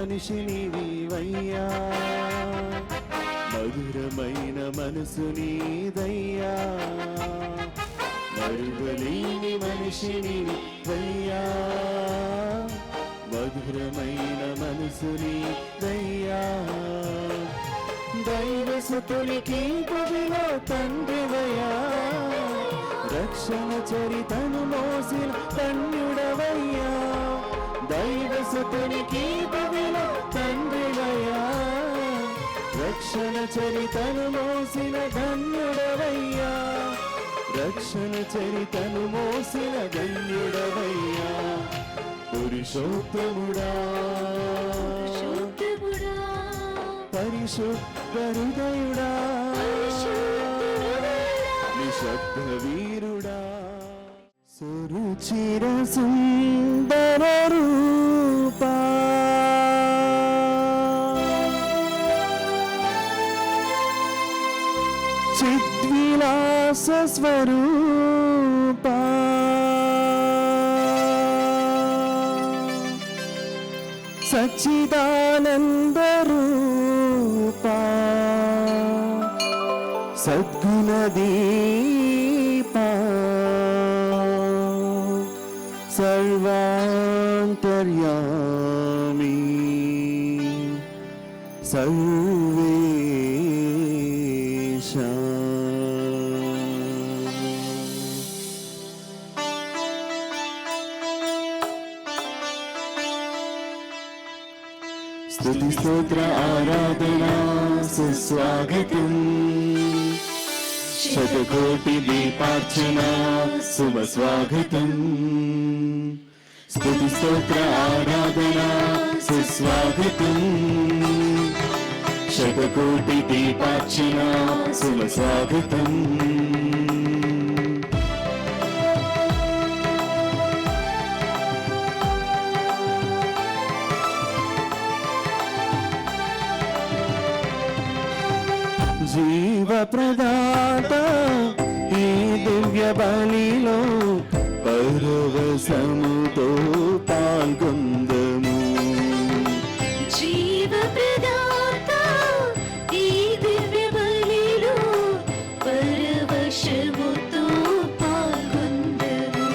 మనిషి నీవయ్యా, మధురమైన మనసు నీదయ్యా, మరువలేని మనిషి నీవయ్యా, మధురమైన మనసు నీదయ్యా, దైవసుతునికి భూమిలో తండ్రివయ్యా, రక్షణ చరితను మోసిన ధన్యుడవయ్యా, దైవసుతునికి భూమిలో తండ్రివయ్యా, రక్షణ చరితను మోసిన ధన్యుడవయ్యా, రక్షణ చరితను మోసిన ధన్యుడవయ్యా, పురుషోత్తముడా పరిశుద్ధ హృదయుడా నిశ్శబ్ద వీరుడా, సురుచిర సుందర రూపా, చిద్విలాస స్వరూపా, సచ్చిదానంద రూపా, సద్గుణ దీపా, సర్వాంతర్యామి సర్వేశా. స్తుతి స్తోత్ర ఆరాధనా సుస్వాగతం, శతకోటి దీపార్చన శుభ స్వాగతం, స్తుతి స్తోత్ర ఆరాధనా సుస్వాగతం, శతకోటి దీపార్చన శుభ స్వాగతం. జీవ ప్రదాత ఈ దివ్య బలిలో పరవశముతో పాల్గొందము, జీవ ప్రదాత ఈ దివ్య బలిలో పరవశముతో పాల్గొందము,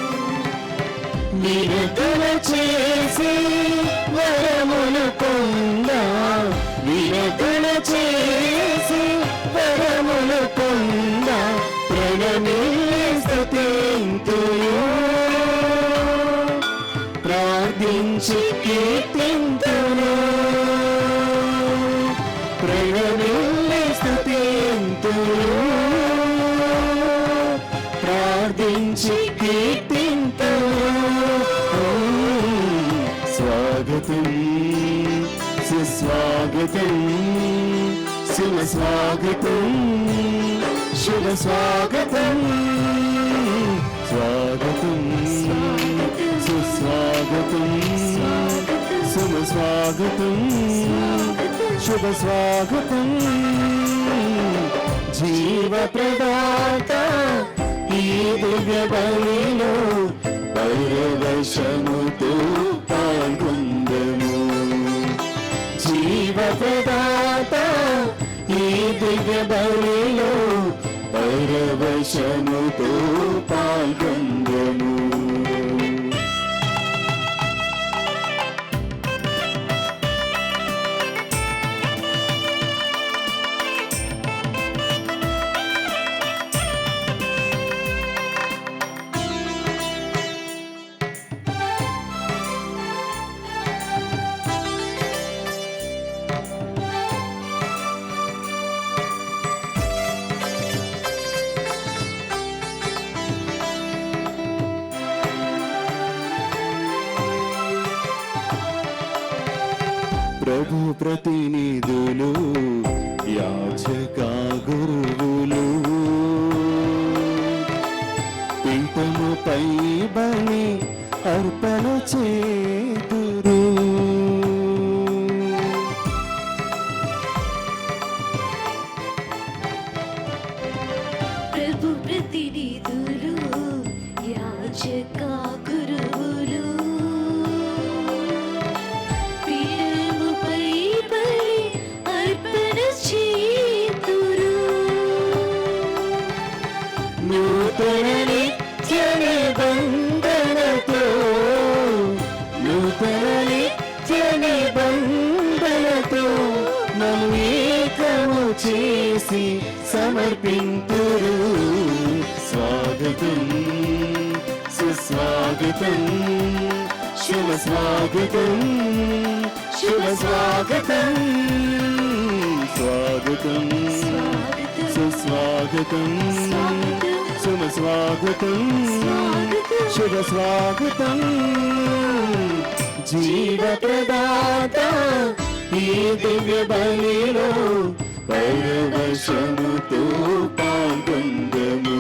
వినతుల చేసి వరములు పొందా, వినతుల చేసి వరములు పొందా, ప్రణమిల్లే స్తుతింతును, ప్రార్థించి కీర్తింతును, ప్రణమిల్లే స్తుతింతును, ప్రార్థించి కీర్తింతును. స్వాగతం సుస్వాగతం శుభ స్వాగతం, శుభ స్వాగతం, స్వాగతం సుస్వాగతం, శుభ స్వాగతం, శుభ స్వాగతం. జీవ ప్రదాత ఈ దివ్య బలిలో పరవశముతో పాల్గొందము, జీవ ప్రదాత ఈ దివ్య బలిలో పరవశముతో పాల్గొందము. ప్రభు ప్రతినిధులు యాజక గురువులు పీఠముపై బలి అర్పణ చేతురు, ప్రభు ప్రతినిధులు యాజక గురువులు పీఠముపై నూతన నిత్య నిబంధనతో, నూతన నిత్య నిబంధనతో నన్ను ఏకము చేసి సమర్పింతురు. స్వాగతం సుస్వాగతం శుభ స్వాగతం శుభ స్వాగతం స్వాగతం సుస్వాగతం శుభ స్వాగతం శుభ స్వాగతం. జీవప్రదాత ఈ దివ్య బలిలో పరవశముతో పాల్గొందము.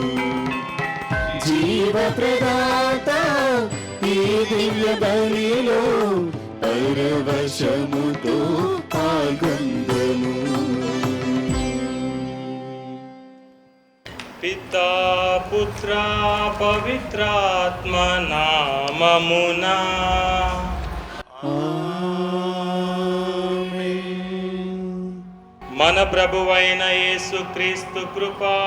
జీవప్రదాత ఈ దివ్య బలిలో పరవశముతో పాల్గొందము. పితా పుత్ర పవిత్రాత్మ నామమునా మన ప్రభువైన యేసుక్రీస్తు కృపా,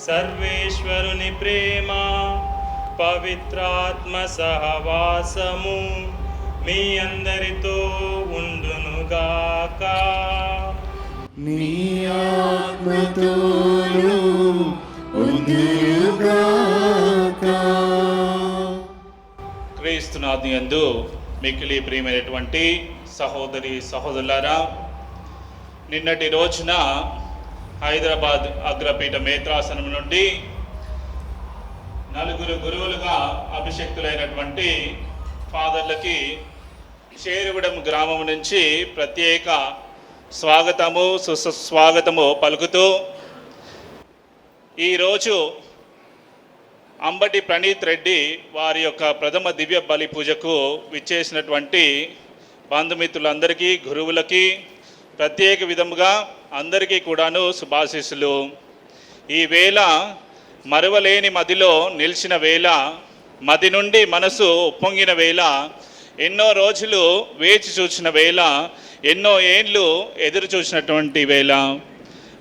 సర్వేశ్వరుని ప్రేమ, పవిత్రాత్మ సహవాసము మీ అందరితో ఉండునుగాక. నీ ఆత్మతోను ఉండుగాక. క్రీస్తునాథుని యందు మిక్కిలి ప్రియమైనటువంటి సహోదరి సహోదరులారా, నిన్నటి రోజున హైదరాబాద్ అగ్రపీఠ మేత్రాసనం నుండి 4 గురువులుగా అభిషక్తులైనటువంటి ఫాదర్లకి షేరుగూడెం గ్రామం నుంచి ప్రత్యేక స్వాగతము సుస్వాగతము పలుకుతూ, ఈరోజు అంబటి ప్రణీత్ రెడ్డి వారి యొక్క ప్రథమ దివ్య బలి పూజకు విచ్చేసినటువంటి బంధుమిత్రులందరికీ, గురువులకి ప్రత్యేక విధముగా అందరికీ కూడాను శుభాశీస్సులు. ఈ వేళ మరువలేని మదిలో నిలిచిన వేళ, మది నుండి మనసు ఉప్పొంగిన వేళ, ఎన్నో రోజులు వేచి చూసిన వేళ, ఎన్నో ఏండ్లు ఎదురు చూసినటువంటి వేళ,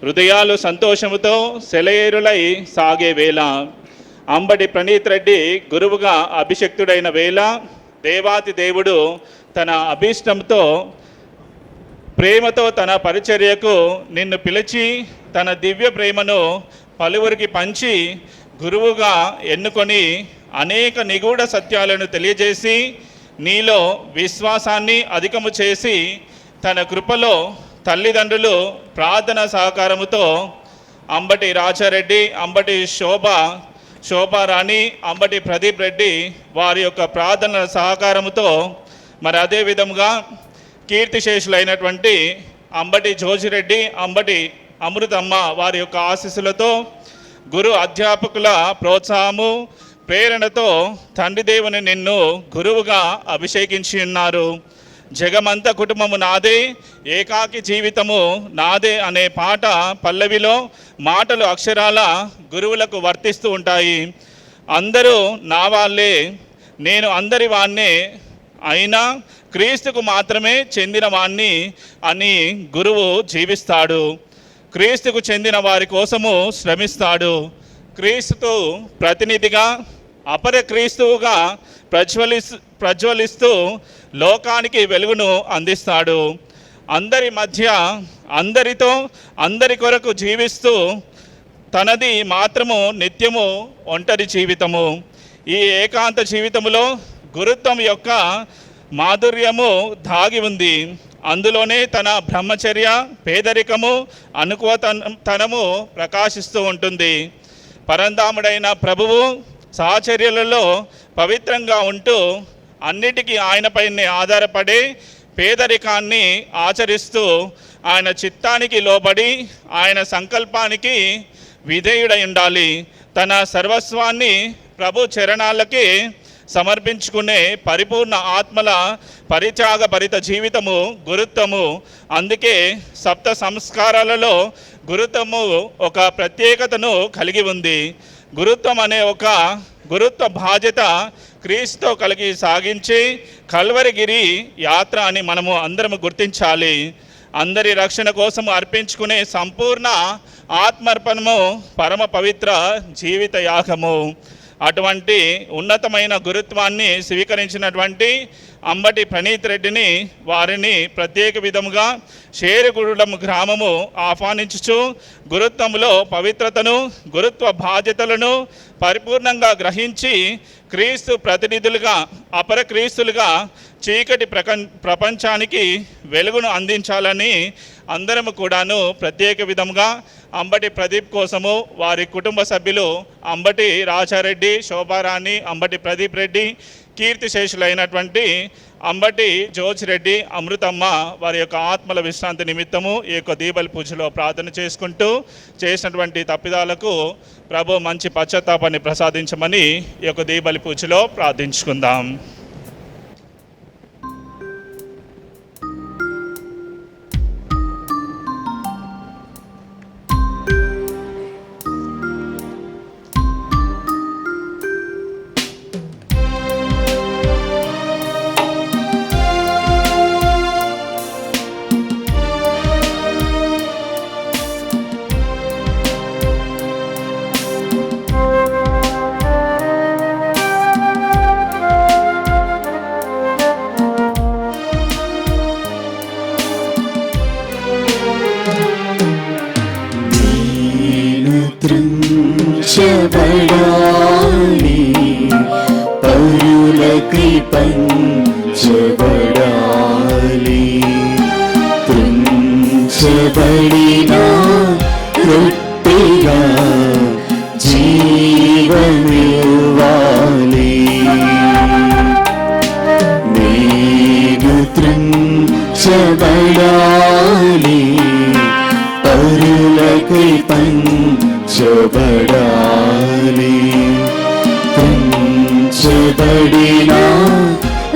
హృదయాలు సంతోషముతో సెలయేరులై సాగే వేళ, అంబటి ప్రణీత్ రెడ్డి గురువుగా అభిషక్తుడైన వేళ, దేవాతి దేవుడు తన అభీష్టంతో ప్రేమతో తన పరిచర్యకు నిన్ను పిలిచి తన దివ్య ప్రేమను పలువురికి పంచి గురువుగా ఎన్నుకొని అనేక నిగూఢ సత్యాలను తెలియజేసి నీలో విశ్వాసాన్ని అధికము చేసి తన కృపలో తల్లిదండ్రులు ప్రార్థన సహకారముతో అంబటి రాజారెడ్డి, అంబటి శోభారాణి, అంబటి ప్రదీప్ రెడ్డి వారి యొక్క ప్రార్థన సహకారముతో, మరి అదే విధముగా కీర్తిశేషులైనటువంటి అంబటి జోజిరెడ్డి, అంబటి అమృతమ్మ వారి యొక్క ఆశీస్సులతో, గురు అధ్యాపకుల ప్రోత్సాహము ప్రేరణతో తండ్రి దేవుని నిన్ను గురువుగా అభిషేకించి ఉన్నారు. జగమంత కుటుంబము నాదే, ఏకాకి జీవితము నాదే అనే పాట పల్లవిలో మాటలు అక్షరాల గురువులకు వర్తిస్తూ ఉంటాయి. అందరూ నా వాళ్ళే, నేను అందరి వాన్నే, అయినా క్రీస్తుకు మాత్రమే చెందిన వాణ్ణి అని గురువు జీవిస్తాడు. క్రీస్తుకు చెందిన వారి కోసము శ్రమిస్తాడు. క్రీస్తుతో ప్రతినిధిగా అపర క్రీస్తువుగా ప్రజ్వలిస్తూ లోకానికి వెలుగును అందిస్తాడు. అందరి మధ్య, అందరితో, అందరి కొరకు జీవిస్తూ తనది మాత్రము నిత్యము ఒంటరి జీవితము. ఈ ఏకాంత జీవితములో గురుత్వం యొక్క మాధుర్యము దాగి ఉంది. అందులోనే తన బ్రహ్మచర్య, పేదరికము, అనుకువతనము ప్రకాశిస్తూ ఉంటుంది. పరంధాముడైన ప్రభువు సహచర్యలలో పవిత్రంగా ఉంటూ అన్నిటికీ ఆయనపైనే ఆధారపడి పేదరికాన్ని ఆచరిస్తూ ఆయన చిత్తానికి లోబడి ఆయన సంకల్పానికి విధేయుడై ఉండాలి. తన సర్వస్వాన్ని ప్రభు చరణాలకి సమర్పించుకునే పరిపూర్ణ ఆత్మల పరిత్యాగభరిత జీవితము గురుత్వము. అందుకే సప్త సంస్కారాలలో గురుత్వము ఒక ప్రత్యేకతను కలిగి ఉంది. గురుత్వం అనే ఒక గురుత్వ బాధ్యత క్రీస్తుతో కలిగి సాగించి కల్వరిగిరి యాత్ర అని మనము అందరము గుర్తించాలి. అందరి రక్షణ కోసం అర్పించుకునే సంపూర్ణ ఆత్మార్పణము పరమ పవిత్ర జీవిత యాగము. అటువంటి ఉన్నతమైన గురుత్వాన్ని స్వీకరించినటువంటి అంబటి ప్రణీత్ రెడ్డిని వారిని ప్రత్యేక విధముగా షేరుగూడెం గ్రామము ఆహ్వానించుచు గురుత్వములో పవిత్రతను, గురుత్వ బాధ్యతలను పరిపూర్ణంగా గ్రహించి క్రీస్తు ప్రతినిధులుగా, అపర క్రీస్తులుగా చీకటి ప్రపంచానికి వెలుగును అందించాలని అందరము కూడాను ప్రత్యేక విధంగా అంబటి ప్రదీప్ కోసము వారి కుటుంబ సభ్యులు అంబటి రాజారెడ్డి, శోభారాణి, అంబటి ప్రదీప్ రెడ్డి, కీర్తిశేషులైనటువంటి అంబటి జోజ్ రెడ్డి, అమృతమ్మ వారి యొక్క ఆత్మల విశ్రాంతి నిమిత్తము ఈ యొక్క దీపావళి పూజలో ప్రార్థన చేసుకుంటూ చేసినటువంటి తప్పిదాలకు ప్రభు మంచి పశ్చాత్తాపాన్ని ప్రసాదించమని ఈ యొక్క దీపావళి పూజలో ప్రార్థించుకుందాం. పంచబడాలి, పరులకై పంచబడాలి. త్రుంచబడిన రొట్టెగా జీవమివ్వాలి. నేను త్రుంచబడాలి, పరులకై పంచబడాలి. త్రుంచబడిన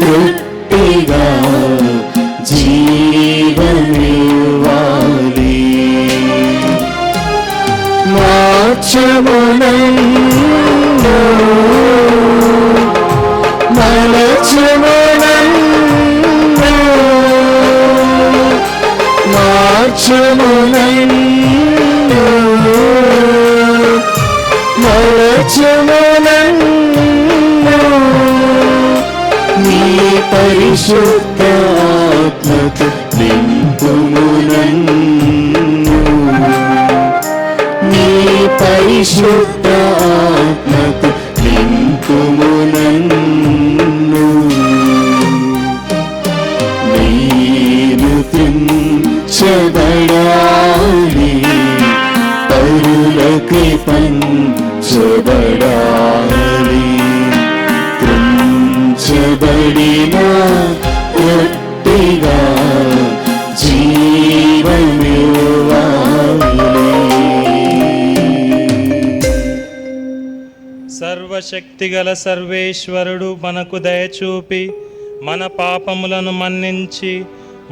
రొట్టెగా జీవమివ్వాలి. మార్చము నన్ను, మలచము నన్ను, మార్చము నన్ను, మలచము నన్ను. నీ పరిశుద్ధ ఆత్మతో నింపుము నన్ను, నీ పరిశుద్ధ ఆత్మతో నింపుము నన్ను. నేను త్రుంచబడాలి, పరులకై పంచబడాలి. త్రుంచబడిన రొట్టెగా జీవమివ్వాలి. సర్వశక్తిగల సర్వేశ్వరుడు మనకు దయచూపి మన పాపములను మన్నించి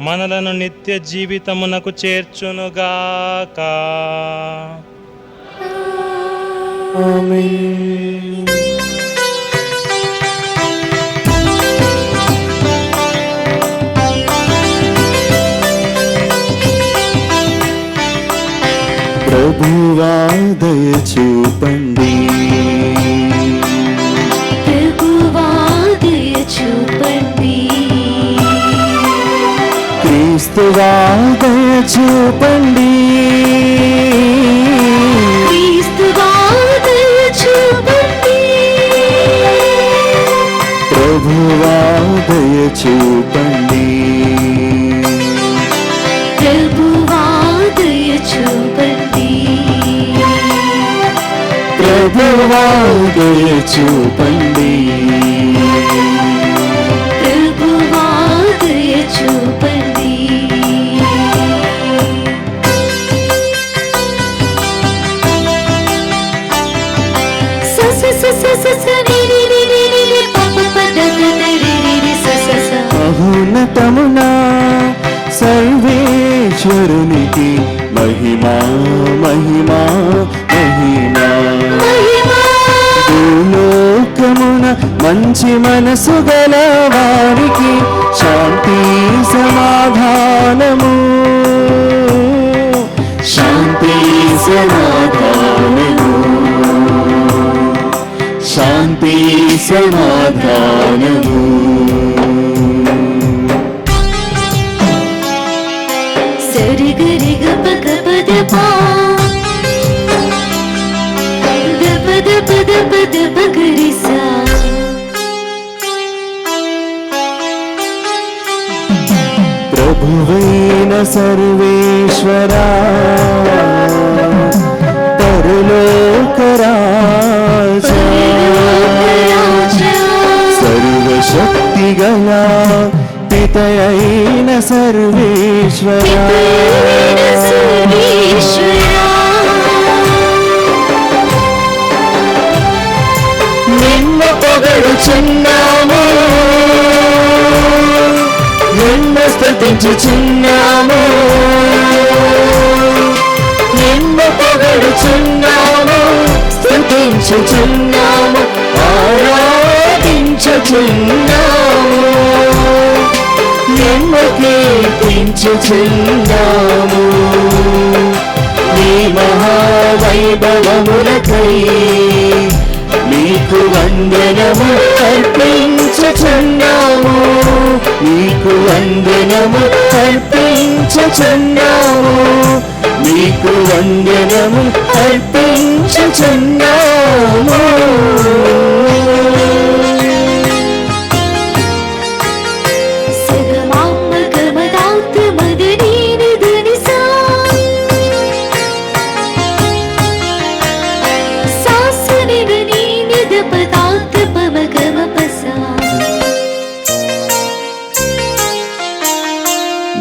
మనలను నిత్య జీవితమునకు చేర్చునుగాక. ఆమేన్. ప్రభువా దయచూపండి, ప్రభువా దయచూపండి, క్రీస్తువా దయచూపండి, క్రీస్తువా దయచూపండి, ప్రభువా దయచూపండి, ప్రభువా దయచూపండి, ప్రభువా దయచూపండి, ప్రభువా దయచూపండి. స స స స స స ని ని ని ని ని ని ప ప ప ద ద ద రి రి రి స స స. మహోన్నతమునా సర్వేశ్వరునికి మహిమా మహిమా మహిమా. మహిమా భూలోకమున మంచి మనసు గల వారికి శాంతి సమాధానము. సమాధానము శాంతి సమాధానము సరి గరి గప గప దప దప దప దప దప గరి సా ప్రభువైన సర్వేశ్వరా పరలోక రాజా సర్వశక్తి గల పితయైన సర్వేశ్వరా నిన్న పొగడుచున్నాము నిన్న స్తుతించుచున్నాము నిన్న పొగడుచున్నాము స్తుతించుచున్నాము ఆరాధించుచున్నాము నిన్ను కీర్తించుచున్నాము నీ మహావైభవములకై నీకు వందనము అర్పించుచున్నాము నీకు వందనము అర్పించుచున్నాము నీకు వందనము అర్పించుచున్నాము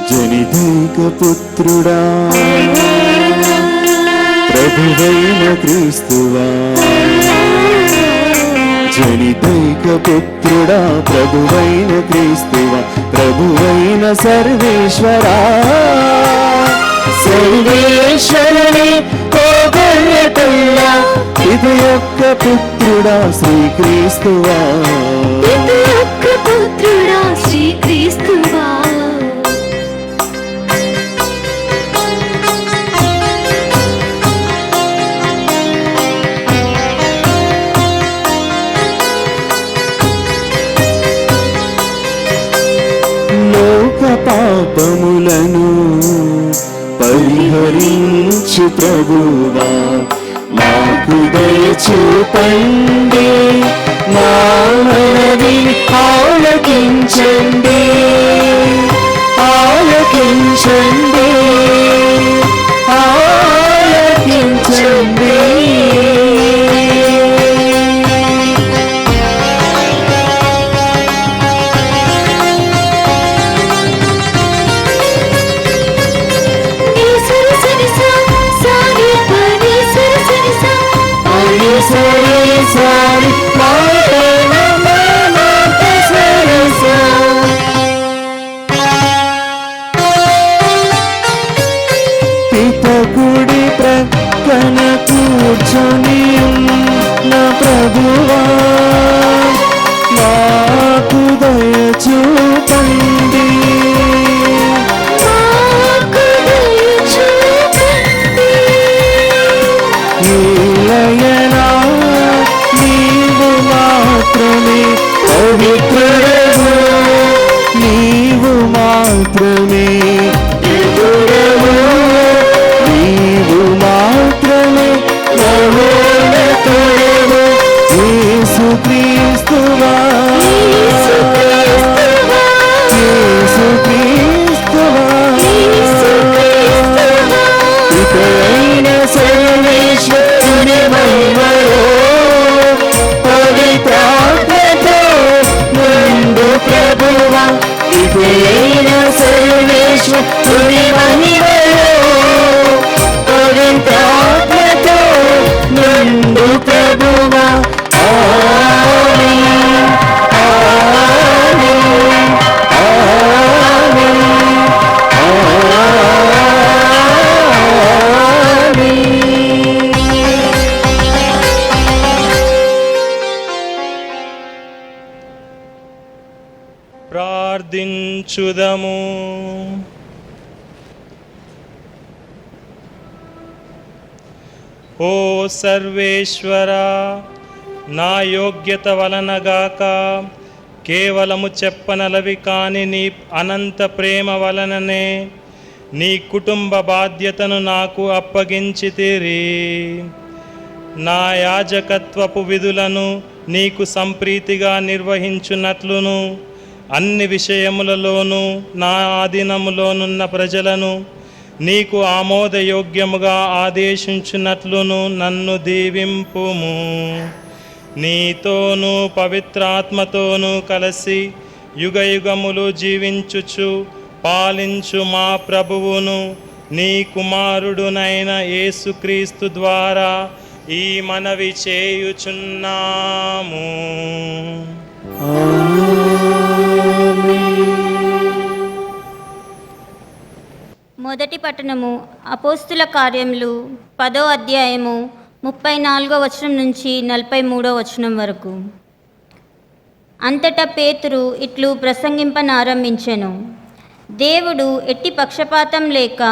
జనితైక పుత్రుడా ప్రభువైన క్రీస్తువా జనితైక పుత్రుడా ప్రభువైన క్రీస్తువా ప్రభువైన సర్వేశ్వరా సర్వేశ్వరుని కోగొల్లెతల్లా ఇది యొక్క పుత్రుడా శ్రీక్రీస్తువా ఇది యొక్క పుత్రుడా శ్రీక్రీస్తువా పాపములను పరిహరించు ప్రభువా మాకు దయచూపండి మా మనవి ఆలకించండి ఆలకించండి ఆలకించండి పితకుడి ప్రక్కన కూర్చొని నా ప్రభువా నాకు దయచూపండి నీలయనా నీవు మాత్రమే పవిత్రుడవు నీవు మాత్రమే దేవుడవు నీవు మాత్రమే మహోన్నతుడవు యేసుక్రీస్తువా యేసుక్రీస్తువా పితయైన సర్వేశ్వరుని మహిమలో పవిత్రాత్మతో నిండు ప్రభువా పితయైన సర్వేశ్వరుని మహిమలో పవిత్రాత్మతో నిండు ప్రభువా ఆమేన్ ఆమేన్ ఆమేన్ ప్రార్థించుదము. ఓ సర్వేశ్వరా, నా యోగ్యత వలనగాక కేవలము చెప్పనలవి కాని నీ అనంత ప్రేమ వలననే నీ కుటుంబ బాధ్యతను నాకు అప్పగించితిరి. నా యాజకత్వపు విధులను నీకు సంప్రీతిగా నిర్వహించున్నట్లును అన్ని విషయములలోనూ నా ఆధీనములోనున్న ప్రజలను నీకు ఆమోదయోగ్యముగా ఆదేశించున్నట్లును నన్ను దీవింపుము. నీతోనూ పవిత్రాత్మతోనూ కలిసి యుగయుగములు జీవించుచు పాలించు మా ప్రభువును నీ కుమారుడునైన యేసుక్రీస్తు ద్వారా ఈ మనవి చేయుచున్నాము. మొదటి పట్టణము అపోస్తుల కార్యములు 10వ అధ్యాయము 34వ వచనం నుంచి 43వ వచనం వరకు. అంతటా పేతురు ఇట్లు ప్రసంగింపనారంభించెను. దేవుడు ఎట్టి పక్షపాతం లేక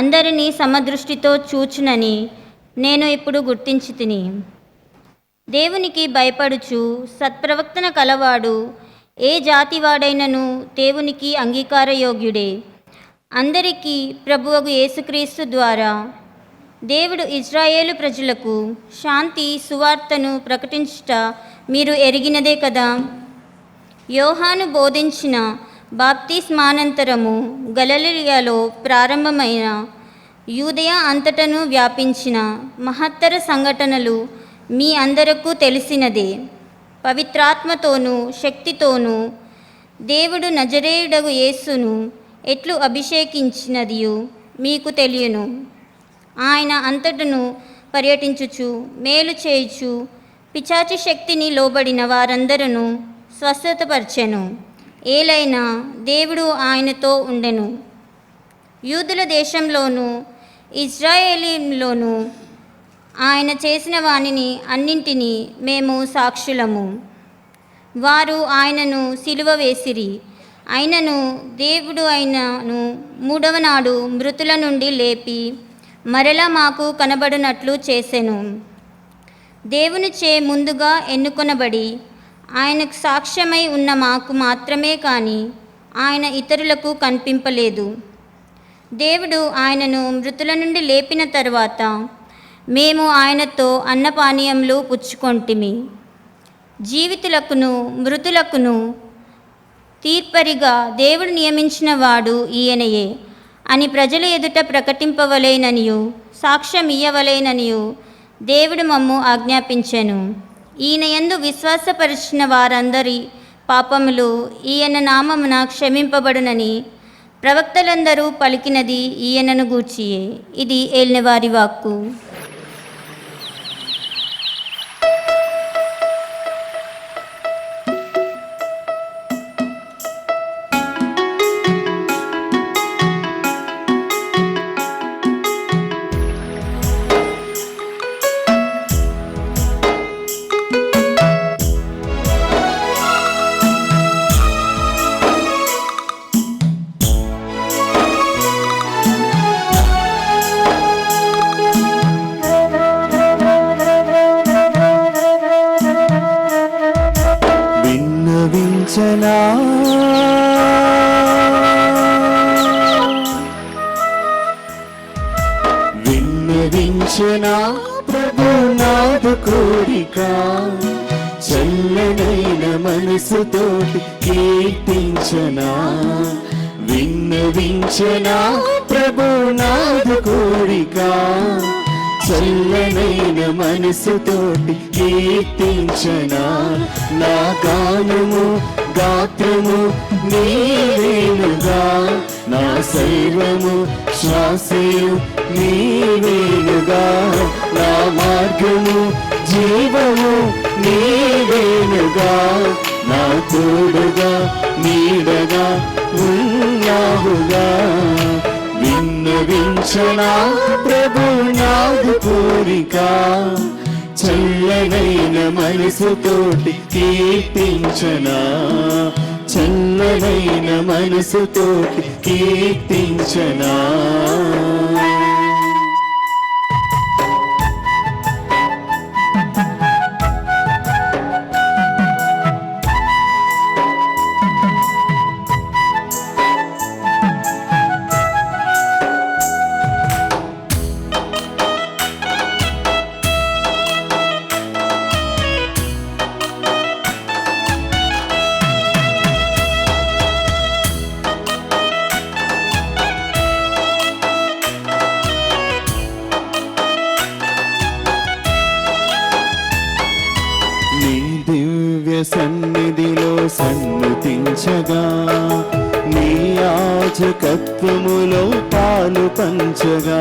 అందరినీ సమదృష్టితో చూచునని నేను ఇప్పుడు గుర్తించి తిని. దేవునికి భయపడుచు సత్ప్రవర్తన కలవాడు ఏ జాతివాడైనను దేవునికి అంగీకారయోగ్యుడే. అందరికీ ప్రభువగు యేసుక్రీస్తు ద్వారా దేవుడు ఇజ్రాయేలు ప్రజలకు శాంతి సువార్తను ప్రకటించుట మీరు ఎరిగినదే కదా. యోహాను బోధించిన బాప్తిస్మానంతరము గలిలయలో ప్రారంభమైన యూదయ అంతటను వ్యాపించిన మహత్తర సంఘటనలు మీ అందరకు తెలిసినదే. పవిత్రాత్మతోనూ శక్తితోనూ దేవుడు నజరేయుడగు యేసును ఎట్లు అభిషేకించినదియు మీకు తెలియను. ఆయన అంతటను పర్యటించుచు మేలు చేయుచు పిశాచి శక్తిని లోబడిన వారందరూ స్వస్థతపరచెను. ఏలైనా దేవుడు ఆయనతో ఉండెను. యూదుల దేశంలోనూ ఇజ్రాయేలీలోనూ ఆయన చేసిన వానిని అన్నింటినీ మేము సాక్షులము. వారు ఆయనను సిలువ వేసిరి. అయినను దేవుడు ఆయనను 3వ నాడు మృతుల నుండి లేపి మరలా మాకు కనబడినట్లు చేసెను. దేవునిచే ముందుగా ఎన్నుకొనబడి ఆయనకు సాక్ష్యమై ఉన్న మాకు మాత్రమే కానీ ఆయన ఇతరులకు కనిపింపలేదు. దేవుడు ఆయనను మృతుల నుండి లేపిన తరువాత మేము ఆయనతో అన్నపానీయములు పుచ్చుకొంటిమి. జీవితులకును మృతులకును తీర్పరిగా దేవుడు నియమించిన వాడు ఈయనయే అని ప్రజల ఎదుట ప్రకటింపవలేననియు సాక్ష్యం ఇయ్యవలేననియు దేవుడు మమ్ము ఆజ్ఞాపించెను. ఈయన యందు విశ్వాసపరిచిన వారందరి పాపములు ఈయన నామమున క్షమింపబడునని ప్రవక్తలందరూ పలికినది ఈయనను గూర్చియే. ఇది ఏలినవారి వాక్కు. విన్నవించనా ప్రభునాథ కోరిక, చల్లనైన మనసుతోటి కీర్తించనా. విన్నవించనా ప్రభునాథ కోరిక, చల్లనైన మనసుతోటి కీర్తించనా. నా గానము గాత్రము నీవేనుగా, నా సర్వము శ్వాసయు నీవేనుగా. నా మార్గము జీవము నీవేనుగా, నా తోడుగా నీడగా ఉన్నావుగా. విన్నవించనా ప్రభునాథ కోరిక, చల్లనైన మనసుతోటి కీర్తించనా. చల్లనైన మనసుతోటి కీర్తించనా. సన్నిధిలో సన్నుతించగా నీ యాజకత్వములో పాలు పంచగా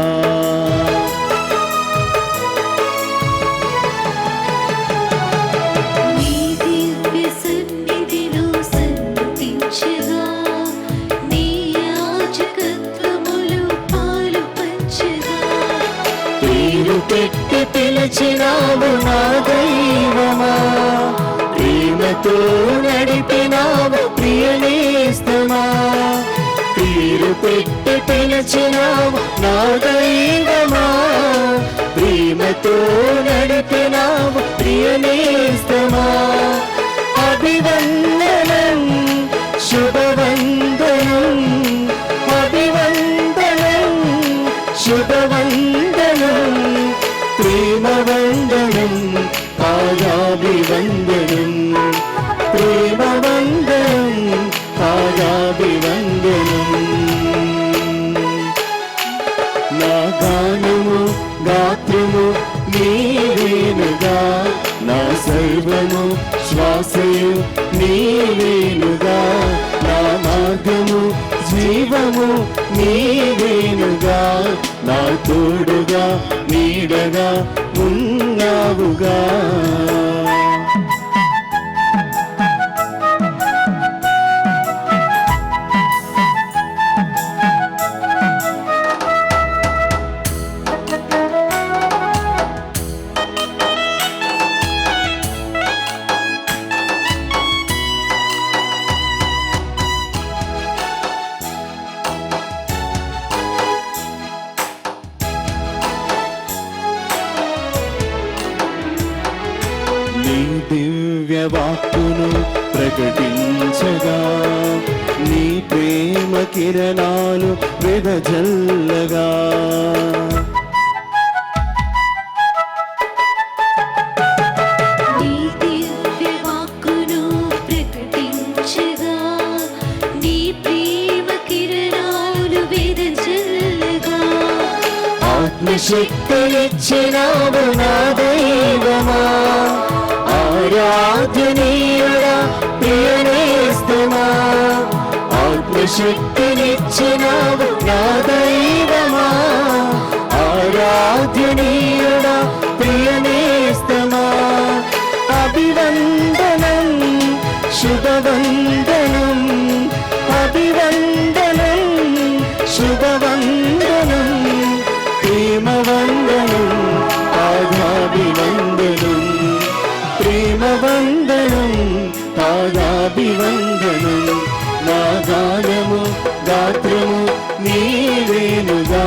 నీ దివ్య సన్నిధిలో సన్నుతించగా నీ యాజకత్వములో పాలు పంచగా పేరు పెట్టి పిలిచినావు నా దైవమా, ప్రేమతో నడిపినావు ప్రియనేస్తమా. పేరు పెట్టి పిలిచినావు నా దైవమా, ప్రేమతో నడిపినావు ప్రియనేస్తమా. అభివందనం శుభవందనం, అభివందనం శుభవందనం, ప్రేమవందనం పాదాభివందనం, ప్రేమవందనం పాదాభివందనం. నా గానము గాత్రము నీవేనుగా, నా సర్వము శ్వాసయు నీవేనుగా. నా మార్గము జీవము నీవేనుగా, నా తోడుగా నీడగా ఉన్నావుగా. నీ దివ్య వాక్కును ప్రకటించగా నీ ప్రేమ కిరణాలు వెదజల్లగా. నీ దివ్య వాక్కును ప్రకటించగా నీ ప్రేమ కిరణాలు వెదజల్లగా ఆత్మశక్తినిచ్చినావు నా దైవమా, ఆరాధనీయుడా ప్రియనేస్తమా. ఆత్మశక్తినిచ్చినావు నా దైవమా, ఆరాధనీయుడా ప్రియనేస్తమా. అభివందనం శుభవందనం, అభివందనం శుభవందనం, ప్రేమవందనం పాదాభివందనం, ప్రేమవందనం పాదాభివందనం. నా గానము గాత్రము నీవేనుగా,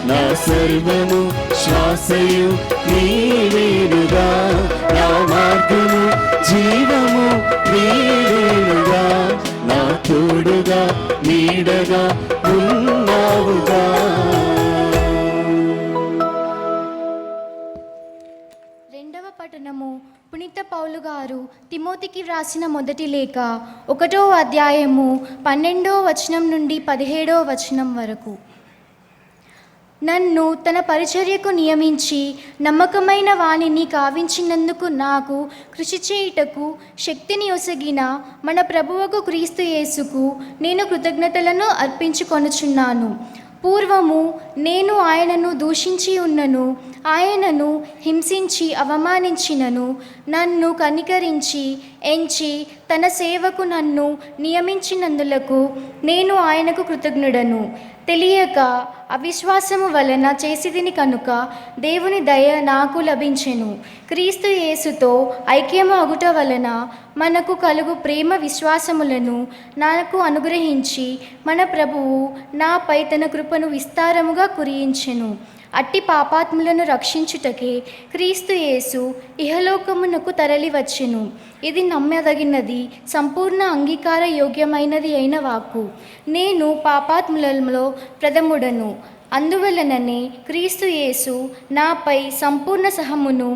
నా సర్వము శ్వాసయు నీవేనుగా. నా మార్గము జీవము నీవేనుగా, నా తోడుగా నీడగా ఉన్నావుగా. రెండవ పఠనము పునీత పౌలు గారు తిమోతికి వ్రాసిన మొదటి లేఖ 1వ అధ్యాయము 12వ వచనం నుండి 17వ వచనం వరకు. నన్ను తన పరిచర్యకు నియమించి నమ్మకమైన వానిని కావించినందుకు నాకు కృషి చేయుటకు శక్తిని ఒసగిన మన ప్రభువుకు క్రీస్తు యేసుకు నేను కృతజ్ఞతలను అర్పించుకొనుచున్నాను. పూర్వము నేను ఆయనను దూషించి ఉన్నను, ఆయనను హింసించి అవమానించినను, నన్ను కనికరించి ఎంచి తన సేవకు నన్ను నియమించినందులకు నేను ఆయనకు కృతజ్ఞుడను. తెలియక అవిశ్వాసము వలన చేసిదిని కనుక దేవుని దయ నాకు లభించెను. క్రీస్తు యేసుతో ఐక్యము అగుట వలన మనకు కలుగు ప్రేమ విశ్వాసములను నాకు అనుగ్రహించి మన ప్రభువు నాపై తన కృపను విస్తారముగా కురియించెను. అట్టి పాపాత్ములను రక్షించుటకే క్రీస్తు యేసు ఇహలోకమునకు తరలివచ్చెను. ఇది నమ్మదగినది, సంపూర్ణ అంగీకార యోగ్యమైనది అయిన వాక్కు. నేను పాపాత్ములలో ప్రథముడను. అందువలననే క్రీస్తు యేసు నాపై సంపూర్ణ సహమును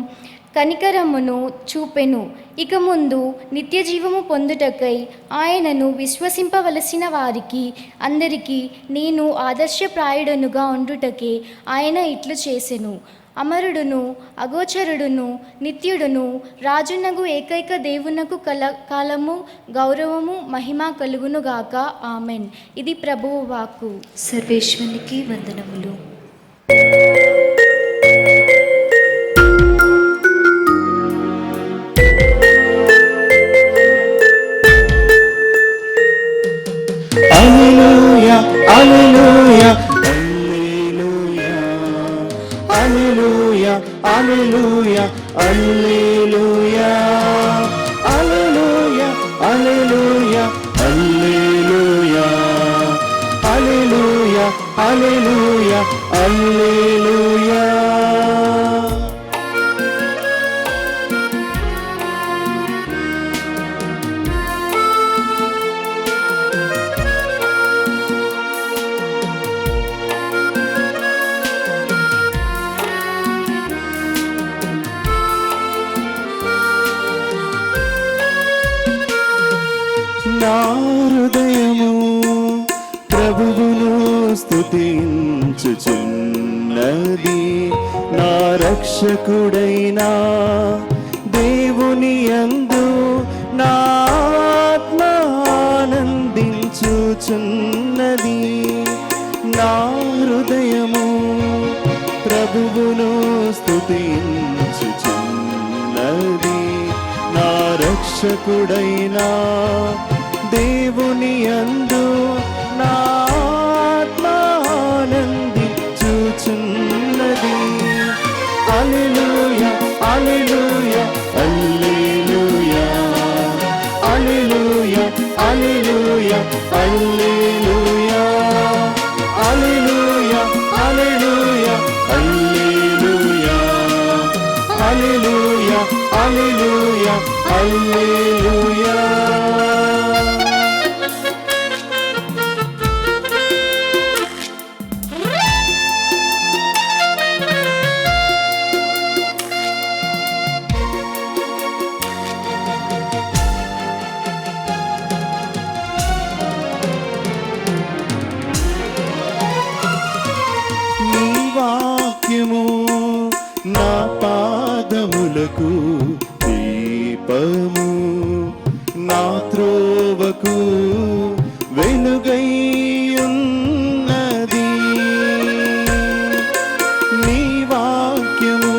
కనికరమును చూపెను. ఇక ముందు నిత్య జీవము పొందుటకై ఆయనను విశ్వసింపవలసిన వారికి అందరికీ నేను ఆదర్శప్రాయుడనుగా ఉండుటకే ఆయన ఇట్లు చేసెను. అమరుడును అగోచరుడును నిత్యుడును రాజునగు ఏకైక దేవునకు కాలము గౌరవము మహిమ కలుగునుగాక. ఆమెన్. ఇది ప్రభువు వాక్కు. సర్వేశ్వరునికి వందనములు. Alleluia, Alleluia, Alleluia, Alleluia, Alleluia, Alleluia, Alleluia, Alleluia, Alleluia, Alleluia, Alleluia. నా హృదయము ప్రభువును స్తుతించుచున్నది, నా రక్షకుడైన దేవుని యందు నా ఆత్మ ఆనందించుచున్నది. నా హృదయము ప్రభువును స్తుతించుచున్నది, నా రక్షకుడైన దేవుని యందు నా ఆత్మ ఆనందించుచున్నది. హల్లెలూయా, హల్లెలూయా, హల్లెలూయా, హల్లెలూయా, హల్లెలూయా, హల్లెలూయా, హల్లెలూయా, హల్లెలూయా, హల్లెలూయా, హల్లెలూయా, హల్లెలూయా, హల్లెలూయా. నీ వాక్యము నా పాదములకు దీపము, నా త్రోవకు వెలుగై ఉన్నది. నీ వాక్యము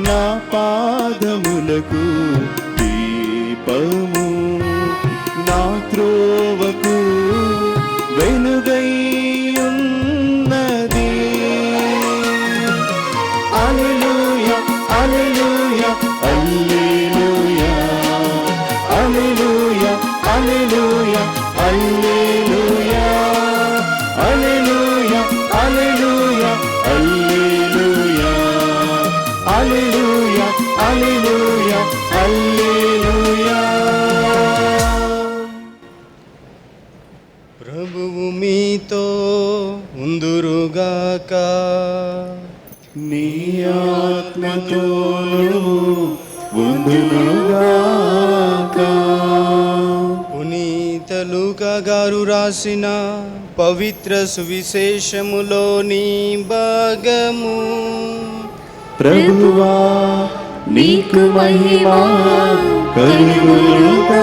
నా పాదములకు దీపము, నా త్రోవకు వెలుగై ఉన్నది. హల్లెలూయా, హల్లెలూయా, హల్లెలూయా, హల్లెలూయా, హల్లెలూయా, హల్లెలూయా, హల్లెలూయా, హల్లెలూయా, హల్లెలూయా, హల్లెలూయా, హల్లెలూయా, హల్లెలూయా. ప్రభువు మీతో ఉందురుగాక. నీ ఆత్మతోను ఉందునుగాక. పునీత లూకా గారు రాసిన పవిత్ర సువిశేషములోని భాగము. ప్రభువా నీకు మహిమ కలుగునుగాక.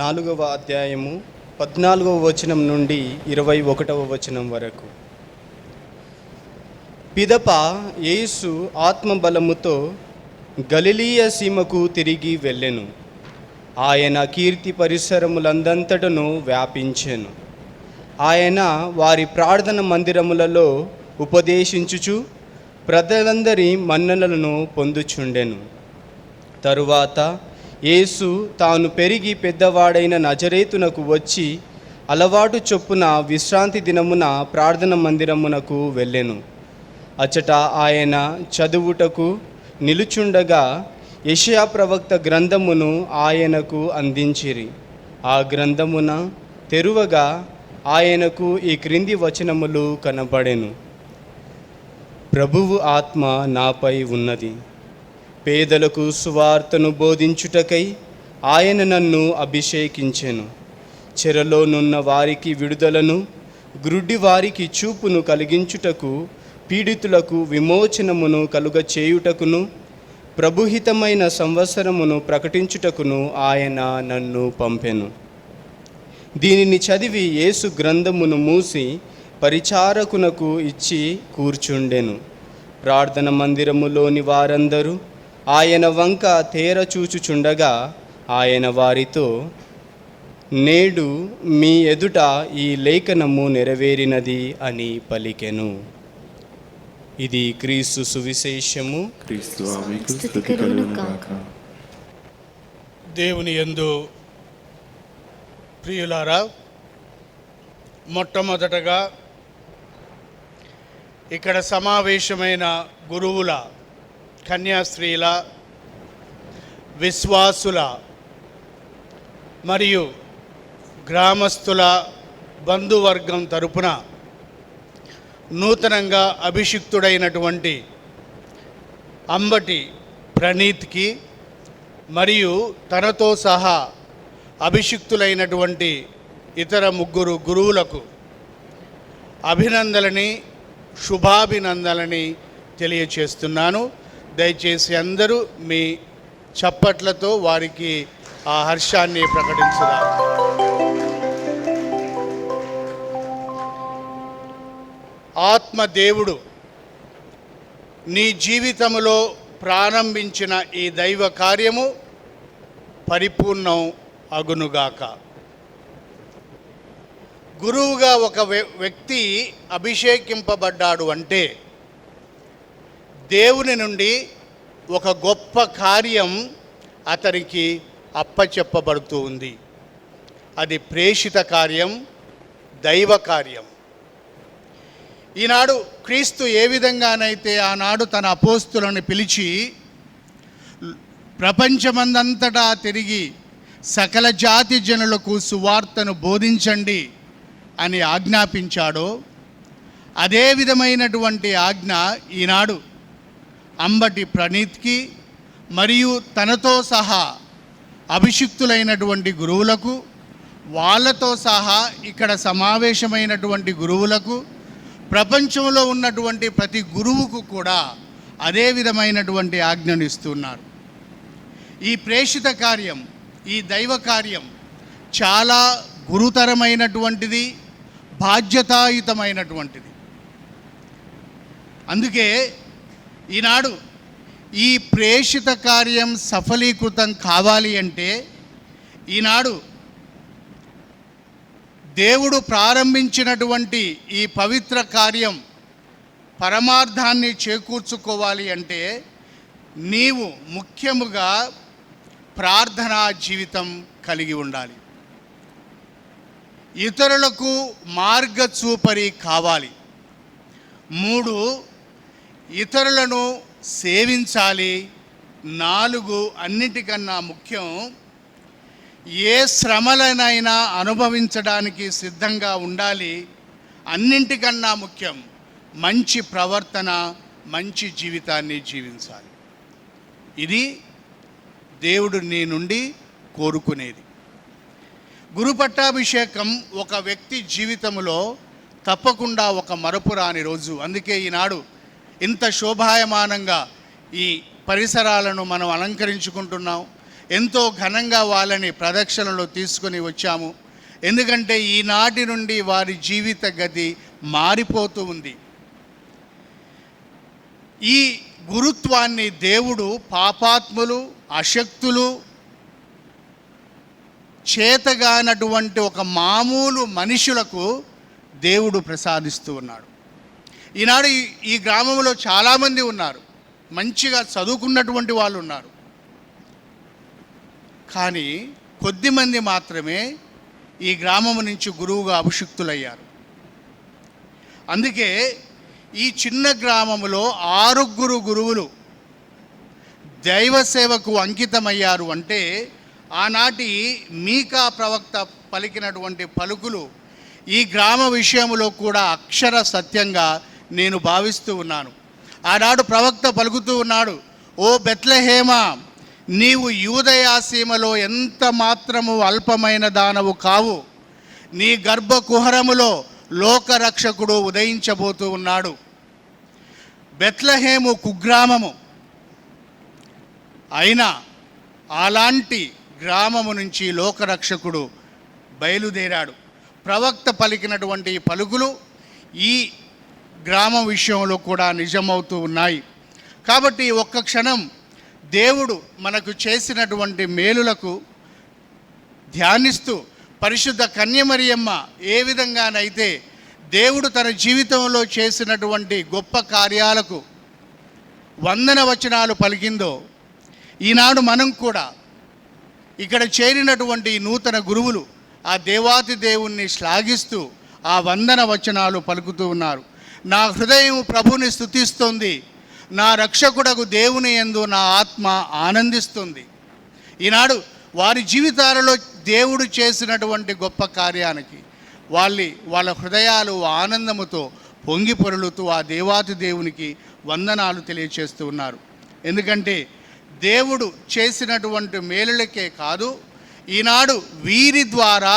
నాలుగవ అధ్యాయము 14వ వచనం నుండి 21వ వచనం వరకు. పిదప యేసు ఆత్మబలముతో గలిలీయ సీమకు తిరిగి వెళ్ళెను. ఆయన కీర్తి పరిసరములందంతటను వ్యాపించెను. ఆయన వారి ప్రార్థన మందిరములలో ఉపదేశించుచు ప్రజలందరి మన్ననలను పొందుచుండెను. తరువాత యేసు తాను పెరిగి పెద్దవాడైన నజరేతునకు వచ్చి అలవాటు చొప్పున విశ్రాంతి దినమున ప్రార్థన మందిరమునకు వెళ్ళెను. అచ్చట ఆయన చదువుటకు నిలుచుండగా యెషయా ప్రవక్త గ్రంథమును ఆయనకు అందించిరి. ఆ గ్రంథమున తెరువగా ఆయనకు ఈ క్రింది వచనములు కనబడెను. ప్రభువు ఆత్మ నాపై ఉన్నది. పేదలకు సువార్తను బోధించుటకై ఆయన నన్ను అభిషేకించెను. చెరలోనున్న వారికి విడుదలను, గ్రుడ్డి వారికి చూపును కలిగించుటకు, పీడితులకు విమోచనమును కలుగచేయుటకును, ప్రభుహితమైన సంవత్సరమును ప్రకటించుటకును ఆయన నన్ను పంపెను. దీనిని చదివి యేసు గ్రంథమును మూసి పరిచారకునకు ఇచ్చి కూర్చుండెను. ప్రార్థన మందిరములోని వారందరూ ఆయన వంక తేర చూచుచుండగా ఆయన వారితో, నేడు మీ ఎదుట ఈ లేఖనము నెరవేరినది అని పలికెను. ఇది క్రీస్తు సువిశేషము. క్రీస్తు ఆమెకు స్తుతి కలుగును గాక. దేవుని యందు ప్రియులారా, మొట్టమొదటగా ఇక్కడ సమావేశమైన గురువుల, కన్యాస్త్రీల, విశ్వాసుల మరియు గ్రామస్తుల బంధువర్గం తరపున నూతనంగా అభిషిక్తుడైనటువంటి అంబటి ప్రణీత్కి మరియు తనతో సహా అభిషిక్తులైనటువంటి ఇతర 3 గురువులకు అభినందనని, శుభాభినందనని తెలియచేస్తున్నాను. దయచేసి అందరూ మీ చప్పట్లతో వారికి ఆ హర్షాన్ని ప్రకటించుదాం. ఆత్మదేవుడు నీ జీవితంలో ప్రారంభించిన ఈ దైవ కార్యము పరిపూర్ణం అగునుగాక. గురువుగా ఒక వ్యక్తి అభిషేకింపబడ్డాడు అంటే దేవుని నుండి ఒక గొప్ప కార్యం అతనికి అప్పచెప్పబడుతూ ఉంది. అది ప్రేషిత కార్యం, దైవ కార్యం. ఈనాడు క్రీస్తు ఏ విధంగానైతే ఆనాడు తన అపోస్తులను పిలిచి ప్రపంచమందంతటా తిరిగి సకల జాతి జనులకు సువార్తను బోధించండి అని ఆజ్ఞాపించాడో, అదే విధమైనటువంటి ఆజ్ఞ ఈనాడు అంబటి ప్రణీత్కి మరియు తనతో సహా అభిషిక్తులైనటువంటి గురువులకు, వాళ్ళతో సహా ఇక్కడ సమావేశమైనటువంటి గురువులకు, ప్రపంచంలో ఉన్నటువంటి ప్రతి గురువుకు కూడా అదే విధమైనటువంటి ఆజ్ఞను ఇస్తున్నారు. ఈ ప్రేషిత కార్యం, ఈ దైవ కార్యం చాలా గురుతరమైనటువంటిది, బాధ్యతాయుతమైనటువంటిది. అందుకే ఈనాడు ఈ ప్రేషిత కార్యం సఫలీకృతం కావాలి అంటే ఈనాడు దేవుడు ప్రారంభించినటువంటి ఈ పవిత్ర కార్యం పరమార్థాన్ని చేకూర్చుకోవాలి అంటే నీవు ముఖ్యముగా ప్రార్థనా జీవితం కలిగి ఉండాలి. ఇతరులకు మార్గచూపరి కావాలి. 3, ఇతరులను సేవించాలి. 4, అన్నిటికన్నా ముఖ్యం, ఏ శ్రమలనైనా అనుభవించడానికి సిద్ధంగా ఉండాలి. అన్నింటికన్నా ముఖ్యం, మంచి ప్రవర్తన, మంచి జీవితాన్ని జీవించాలి. ఇది దేవుడు నీ నుండి కోరుకునేది. గురు పట్టాభిషేకం ఒక వ్యక్తి జీవితంలో తప్పకుండా ఒక మరపురాని రోజు. అందుకే ఈనాడు ఇంత శోభాయమానంగా ఈ పరిసరాలను మనం అలంకరించుకుంటున్నాం. ఎంతో ఘనంగా వాళ్ళని ప్రదక్షిణలో తీసుకొని వచ్చాము. ఎందుకంటే ఈనాటి నుండి వారి జీవిత గతి మారిపోతూ ఉంది. ఈ గురుత్వాన్ని దేవుడు పాపాత్ములు, అశక్తులు, చేతగానటువంటి ఒక మామూలు మనుషులకు దేవుడు ప్రసాదిస్తూ ఉన్నాడు. ఈనాడు ఈ గ్రామంలో చాలామంది ఉన్నారు, మంచిగా చదువుకున్నటువంటి వాళ్ళు ఉన్నారు. కానీ కొద్దిమంది మాత్రమే ఈ గ్రామం నుంచి గురువుగా అభిషిక్తులయ్యారు. అందుకే ఈ చిన్న గ్రామంలో 6 గురువులు దైవ సేవకు అంకితమయ్యారు. అంటే ఆనాటి మీకా ప్రవక్త పలికినటువంటి పలుకులు ఈ గ్రామ విషయంలో కూడా అక్షర సత్యంగా నేను భావిస్తూ ఉన్నాను. ఆనాడు ప్రవక్త పలుకుతూ ఉన్నాడు, ఓ బెత్లెహేమా, నీవు యూదయా సీమలో ఎంత మాత్రము అల్పమైన దానవు కావు, నీ గర్భ కుహరములో లోకరక్షకుడు ఉదయించబోతూ ఉన్నాడు. బెత్లెహేము కుగ్రామము అయినా అలాంటి గ్రామము నుంచి లోకరక్షకుడు బయలుదేరాడు. ప్రవక్త పలికినటువంటి పలుకులు ఈ గ్రామం విషయంలో కూడా నిజమవుతూ ఉన్నాయి. కాబట్టి ఒక్క క్షణం దేవుడు మనకు చేసినటువంటి మేలులకు ధ్యానిస్తూ పరిశుద్ధ కన్యమరియమ్మ ఏ విధంగానైతే దేవుడు తన జీవితంలో చేసినటువంటి గొప్ప కార్యాలకు వందన వచనాలు పలికిందో, ఈనాడు మనం కూడా ఇక్కడ చేరినటువంటి నూతన గురువులు ఆ దేవాతి దేవుణ్ణి శ్లాఘిస్తూ ఆ వందన వచనాలు పలుకుతూ ఉన్నారు. నా హృదయం ప్రభుని స్తుతిస్తుంది, నా రక్షకుడకు దేవుని యందు నా ఆత్మ ఆనందిస్తుంది. ఈనాడు వారి జీవితాలలో దేవుడు చేసినటువంటి గొప్ప కార్యానికి వాళ్ళ హృదయాలు ఆనందముతో పొంగి పొరులుతూ ఆ దేవాతి దేవునికి వందనాలు తెలియచేస్తూ ఉన్నారు. ఎందుకంటే దేవుడు చేసినటువంటి మేలులకే కాదు, ఈనాడు వీరి ద్వారా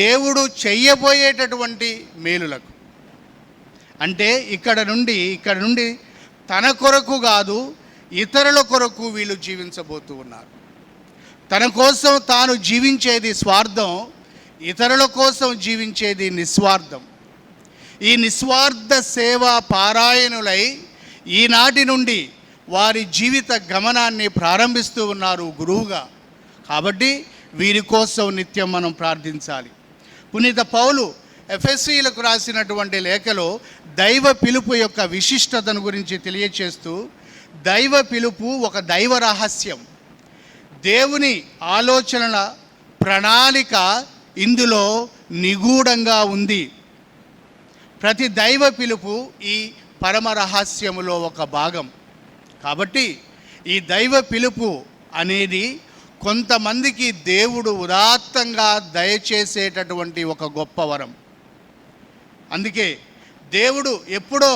దేవుడు చెయ్యబోయేటటువంటి మేలులకు, అంటే ఇక్కడ నుండి తన కొరకు కాదు ఇతరుల కొరకు వీళ్ళు జీవించబోతూ ఉన్నారు. తన కోసం తాను జీవించేది స్వార్థం, ఇతరుల కోసం జీవించేది నిస్వార్థం. ఈ నిస్వార్థ సేవా పారాయణులై ఈనాటి నుండి వారి జీవిత గమనాన్ని ప్రారంభిస్తూ ఉన్నారు గురువుగా. కాబట్టి వీరి కోసం నిత్యం మనం ప్రార్థించాలి. పునీత పౌలు ఎఫెసీయులకు రాసినటువంటి లేఖలో దైవ పిలుపు యొక్క విశిష్టతను గురించి తెలియచేస్తూ, దైవ పిలుపు ఒక దైవ రహస్యం, దేవుని ఆలోచనల ప్రణాళిక ఇందులో నిగూఢంగా ఉంది. ప్రతి దైవ పిలుపు ఈ పరమ రహస్యములో ఒక భాగం. కాబట్టి ఈ దైవ పిలుపు అనేది కొంతమందికి దేవుడు ఉదాత్తంగా దయచేసేటటువంటి ఒక గొప్ప వరం. అందుకే దేవుడు ఎప్పుడో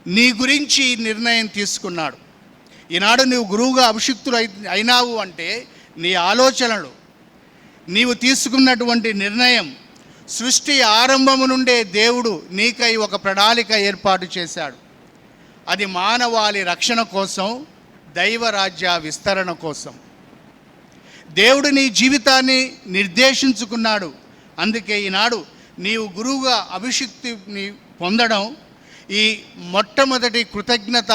నీ గురించి నిర్ణయం తీసుకున్నాడు. ఈనాడు నీవు గురువుగా అభిషిక్తుడు అయినావు అంటే నీ ఆలోచనలు, నీవు తీసుకున్నటువంటి నిర్ణయం, సృష్టి ఆరంభము నుండే దేవుడు నీకై ఒక ప్రణాళిక ఏర్పాటు చేశాడు. అది మానవాళి రక్షణ కోసం, దైవరాజ్య విస్తరణ కోసం. దేవుడు నీ జీవితాన్ని నిర్దేశించుకున్నాడు. అందుకే ఈనాడు నీవు గురువుగా అభిషిక్తిని పొందడం, ఈ మొట్టమొదటి కృతజ్ఞత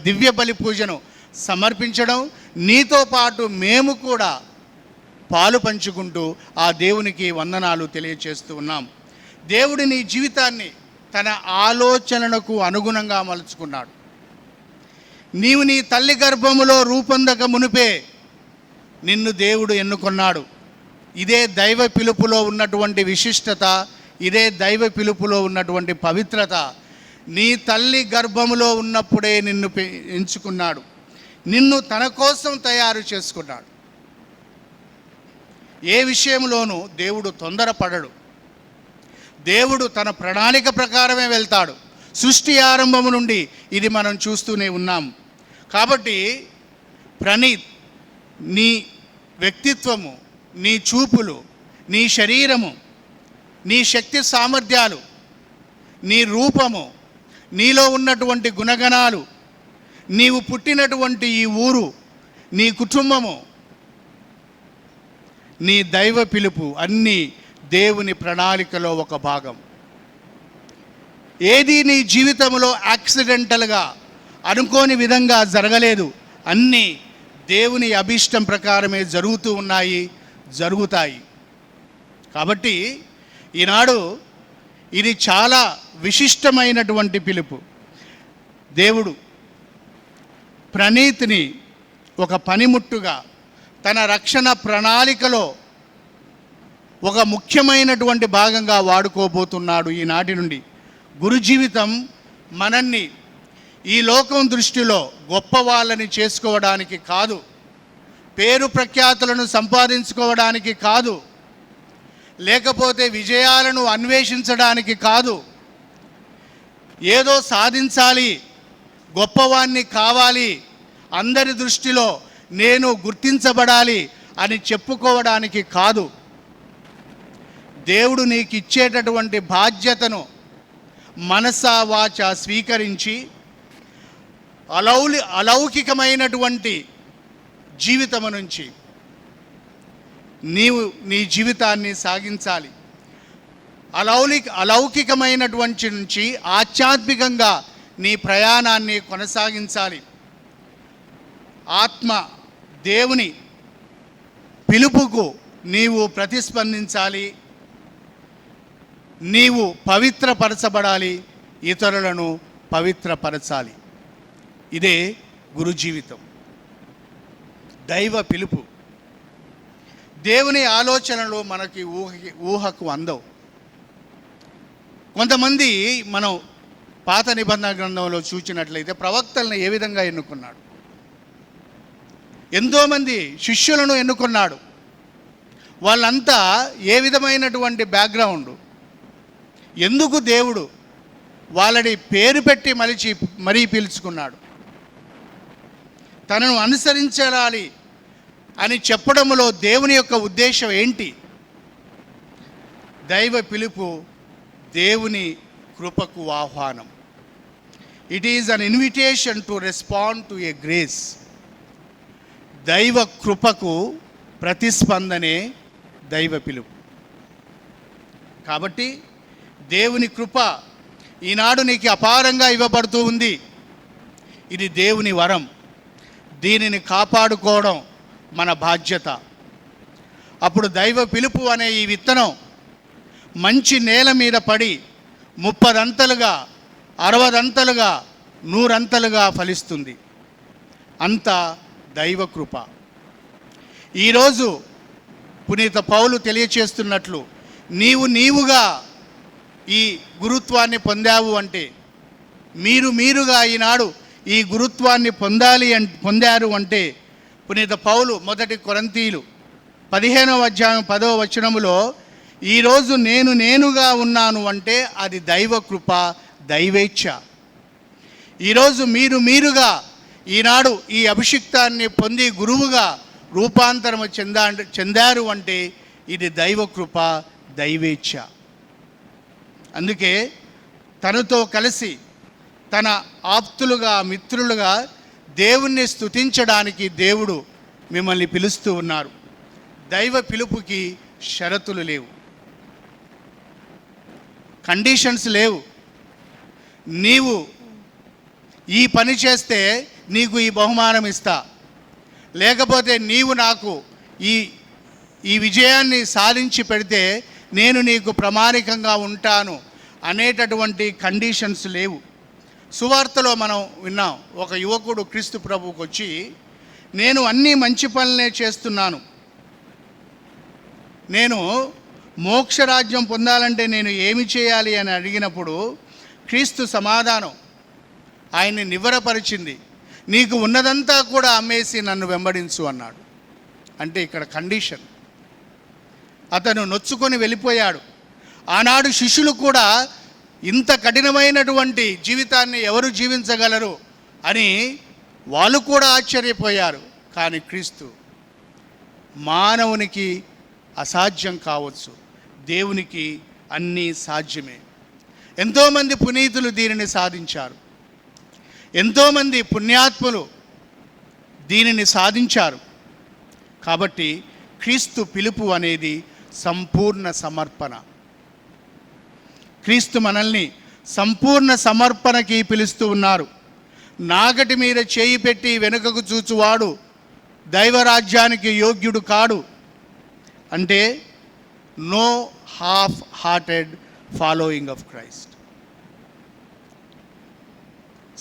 దివ్య బలి పూజను సమర్పించడం, నీతో పాటు మేము కూడా పాలు పంచుకుంటూ ఆ దేవునికి వందనాలు తెలియచేస్తూ ఉన్నాం. దేవుడు నీ జీవితాన్ని తన ఆలోచనలకు అనుగుణంగా మలుచుకున్నాడు. నీవు నీ తల్లి గర్భములో రూపొందక మునిపే నిన్ను దేవుడు ఎన్నుకున్నాడు. ఇదే దైవ పిలుపులో ఉన్నటువంటి విశిష్టత, ఇదే దైవ పిలుపులో ఉన్నటువంటి పవిత్రత. నీ తల్లి గర్భములో ఉన్నప్పుడే నిన్ను ఎంచుకున్నాడు, నిన్ను తన కోసం తయారు చేసుకున్నాడు. ఏ విషయంలోనూ దేవుడు తొందరపడడు. దేవుడు తన ప్రణాళిక ప్రకారమే వెళ్తాడు. సృష్టి ఆరంభము నుండి ఇది మనం చూస్తూనే ఉన్నాం. కాబట్టి ప్రణీత్, నీ వ్యక్తిత్వము, నీ చూపులు, నీ శరీరము, నీ శక్తి సామర్థ్యాలు, నీ రూపము, నీలో ఉన్నటువంటి గుణగణాలు, నీవు పుట్టినటువంటి ఈ ఊరు, నీ కుటుంబము, నీ దైవ పిలుపు అన్నీ దేవుని ప్రణాళికలో ఒక భాగం. ఏది నీ జీవితంలో యాక్సిడెంటల్గా అనుకోని విధంగా జరగలేదు. అన్నీ దేవుని అభీష్టం ప్రకారమే జరుగుతూ ఉన్నాయి, జరుగుతాయి. కాబట్టి ఈనాడు ఇది చాలా విశిష్టమైనటువంటి పిలుపు. దేవుడు ప్రణీతిని ఒక పనిముట్టుగా తన రక్షణ ప్రణాళికలో ఒక ముఖ్యమైనటువంటి భాగంగా వాడుకోబోతున్నాడు. ఈనాటి నుండి గురు జీవితం మనల్ని ఈ లోకం దృష్టిలో గొప్ప వాళ్ళని చేసుకోవడానికి కాదు, పేరు ప్రఖ్యాతులను సంపాదించుకోవడానికి కాదు, లేకపోతే విజయాలను అన్వేషించడానికి కాదు, ఏదో సాధించాలి, గొప్పవాణ్ణి కావాలి, అందరి దృష్టిలో నేను గుర్తించబడాలి అని చెప్పుకోవడానికి కాదు. దేవుడు నీకు ఇచ్చేటటువంటి బాధ్యతను మనసా వాచ స్వీకరించి అలౌకికమైనటువంటి జీవితము నుంచి నీవు నీ జీవితాన్ని సాగించాలి. అలౌకికమైనటువంటి నుంచి ఆధ్యాత్మికంగా నీ ప్రయాణాన్ని కొనసాగించాలి. ఆత్మ దేవుని పిలుపుకు నీవు ప్రతిస్పందించాలి. నీవు పవిత్రపరచబడాలి, ఇతరులను పవిత్రపరచాలి. ఇదే గురు జీవితం, దైవ పిలుపు. దేవుని ఆలోచనలు మనకి ఊహకు అందవు. కొంతమంది మనం పాత నిబంధన గ్రంథంలో చూసినట్లయితే ప్రవక్తలను ఏ విధంగా ఎన్నుకున్నాడు, ఎంతోమంది శిష్యులను ఎన్నుకున్నాడు. వాళ్ళంతా ఏ విధమైనటువంటి బ్యాక్గ్రౌండ్, ఎందుకు దేవుడు వాళ్ళని పేరు పెట్టి మరీ పిలుచుకున్నాడు, తనను అనుసరించాలి అని చెప్పడంలో దేవుని యొక్క ఉద్దేశం ఏంటి? దైవ పిలుపు దేవుని కృపకు ఆహ్వానం. It is an invitation to respond to A grace. దైవ కృపకు ప్రతిస్పందనే దైవ పిలుపు. కాబట్టి దేవుని కృప ఈనాడు నీకు అపారంగా ఇవ్వబడుతూ ఉంది. ఇది దేవుని వరం. దీనిని కాపాడుకోవడం మన బాధ్యత. అప్పుడు దైవ పిలుపు అనే ఈ విత్తనం మంచి నేల మీద పడి 30 అంతలుగా 60 అంతలుగా 100 అంతలుగా ఫలిస్తుంది. అంత దైవ కృప. ఈరోజు పునీత పౌలు తెలియచేస్తున్నట్లు నీవుగా ఈ గురుత్వాన్ని పొందావు అంటే, మీరుగా ఈనాడు ఈ గురుత్వాన్ని పొందారు అంటే, పునీత పౌలు 1 కొరింథీయులు 15వ అధ్యాయం 10వ వచనములో ఈరోజు నేనుగా ఉన్నాను అంటే అది దైవ కృప, దైవేచ్ఛ. ఈరోజు మీరుగా ఈనాడు ఈ అభిషిక్తాన్ని పొంది గురువుగా రూపాంతరము చెందారు అంటే ఇది దైవ కృప, దైవేచ్ఛ. అందుకే తనతో కలిసి తన ఆప్తులుగా మిత్రులుగా దేవుణ్ణి స్తుతించడానికి దేవుడు మిమ్మల్ని పిలుస్తూ ఉన్నారు. దైవ పిలుపుకి షరతులు లేవు, కండిషన్స్ లేవు. నీవు ఈ పని చేస్తే నీకు ఈ బహుమానం ఇస్తా, లేకపోతే నీవు నాకు ఈ విజయాన్ని సాధించి పెడితే నేను నీకు ప్రామాణికంగా ఉంటాను అనేటటువంటి కండిషన్స్ లేవు. సువార్తలో మనం విన్నాం, ఒక యువకుడు క్రీస్తు ప్రభువుకు వచ్చి నేను అన్ని మంచి పనులనే చేస్తున్నాను, నేను మోక్షరాజ్యం పొందాలంటే నేను ఏమి చేయాలి అని అడిగినప్పుడు క్రీస్తు సమాధానం ఆయన్ని నివ్వరపరిచింది. నీకు ఉన్నదంతా కూడా అమ్మేసి నన్ను వెంబడించు అన్నాడు. అంటే ఇక్కడ కండిషన్. అతను నొచ్చుకొని వెళ్ళిపోయాడు. ఆనాడు శిష్యులు కూడా ఇంత కఠినమైనటువంటి జీవితాన్ని ఎవరు జీవించగలరు అని వాళ్ళు కూడా ఆశ్చర్యపోయారు. కానీ క్రీస్తు మానవునికి అసాధ్యం కావచ్చు, దేవునికి అన్నీ సాధ్యమే. ఎంతోమంది పునీతులు దీనిని సాధించారు, ఎంతోమంది పుణ్యాత్ములు దీనిని సాధించారు. కాబట్టి క్రీస్తు పిలుపు అనేది సంపూర్ణ సమర్పణ. క్రీస్తు మనల్ని సంపూర్ణ సమర్పణకి పిలుస్తూ ఉన్నారు. నాగటి మీద చేయి పెట్టి వెనుకకు చూచువాడు దైవరాజ్యానికి యోగ్యుడు కాడు అంటే no half hearted following of Christ.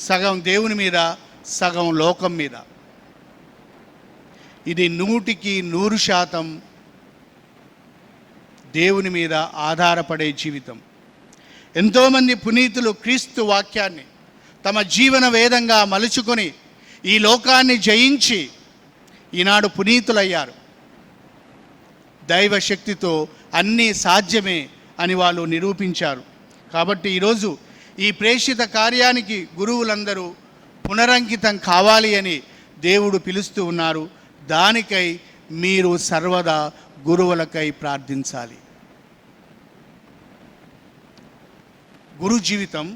సగం దేవుని మీద, సగం లోకం మీద. ఇది 100% దేవుని మీద ఆధారపడే జీవితం. ఎంతోమంది పునీతులు క్రీస్తు వాక్యాన్ని తమ జీవన వేదంగా మలుచుకొని ఈ లోకాన్ని జయించి ఈనాడు పునీతులయ్యారు. దైవ శక్తితో అన్నీ సాధ్యమే అని వాళ్ళు నిరూపించారు. కాబట్టి ఈరోజు ఈ ప్రేషిత కార్యానికి గురువులందరూ పునరంకితం కావాలి అని దేవుడు పిలుస్తూ ఉన్నారు. దానికై మీరు సర్వదా గురువులకై ప్రార్థించాలి. గురు జీవితం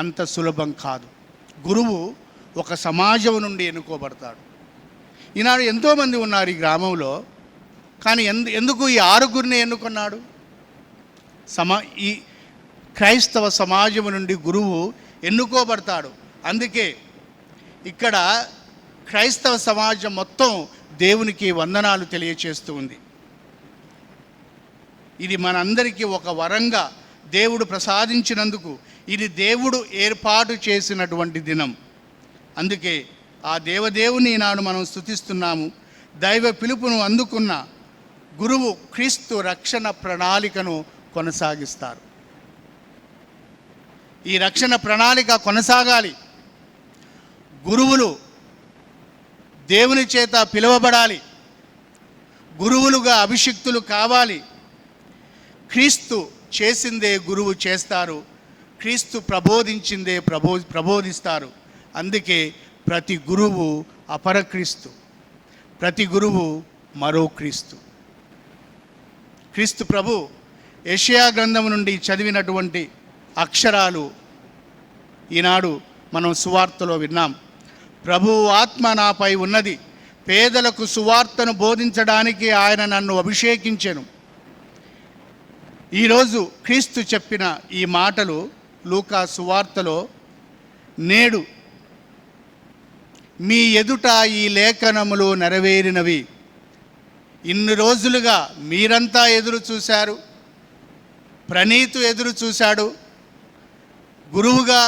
అంత సులభం కాదు. గురువు ఒక సమాజం నుండి ఎన్నుకోబడతాడు. ఈనాడు ఎంతోమంది ఉన్నారు ఈ గ్రామంలో, కానీ ఎందుకు ఈ 6గురిని ఎన్నుకున్నాడు? ఈ క్రైస్తవ సమాజం నుండి గురువు ఎన్నుకోబడతాడు. అందుకే ఇక్కడ క్రైస్తవ సమాజం మొత్తం దేవునికి వందనాలు తెలియచేస్తూ ఉంది. ఇది మనందరికీ ఒక వరంగా దేవుడు ప్రసాదించినందుకు ఇది దేవుడు ఏర్పాటు చేసినటువంటి దినం. అందుకే ఆ దేవదేవుని ఈనాడు మనం స్తుతిస్తున్నాము. దైవ పిలుపును అందుకున్న గురువు క్రీస్తు రక్షణ ప్రణాళికను కొనసాగిస్తారు. ఈ రక్షణ ప్రణాళిక కొనసాగాలి. గురువులు దేవుని చేత పిలువబడాలి. గురువులుగా అభిషిక్తులు కావాలి. క్రీస్తు చేసిందే గురువు చేస్తారు. క్రీస్తు ప్రబోధించిందే ప్రబోధిస్తారు. అందుకే ప్రతి గురువు అపర క్రీస్తు, ప్రతి గురువు మరో క్రీస్తు. క్రీస్తు ప్రభు యెషయా గ్రంథం నుండి చదివినటువంటి అక్షరాలు ఈనాడు మనం సువార్తలో విన్నాం. ప్రభువు ఆత్మ నాపై ఉన్నది, పేదలకు సువార్తను బోధించడానికి ఆయన నన్ను అభిషేకించెను. ఈరోజు క్రీస్తు చెప్పిన ఈ మాటలు లూకా సువార్తలో, నేడు మీ ఎదుట ఈ లేఖనములు నెరవేరినవి. ఇన్ని రోజులుగా మీరంతా ఎదురు చూశారు, ప్రణీతు ఎదురు చూశాడు, గురువుగా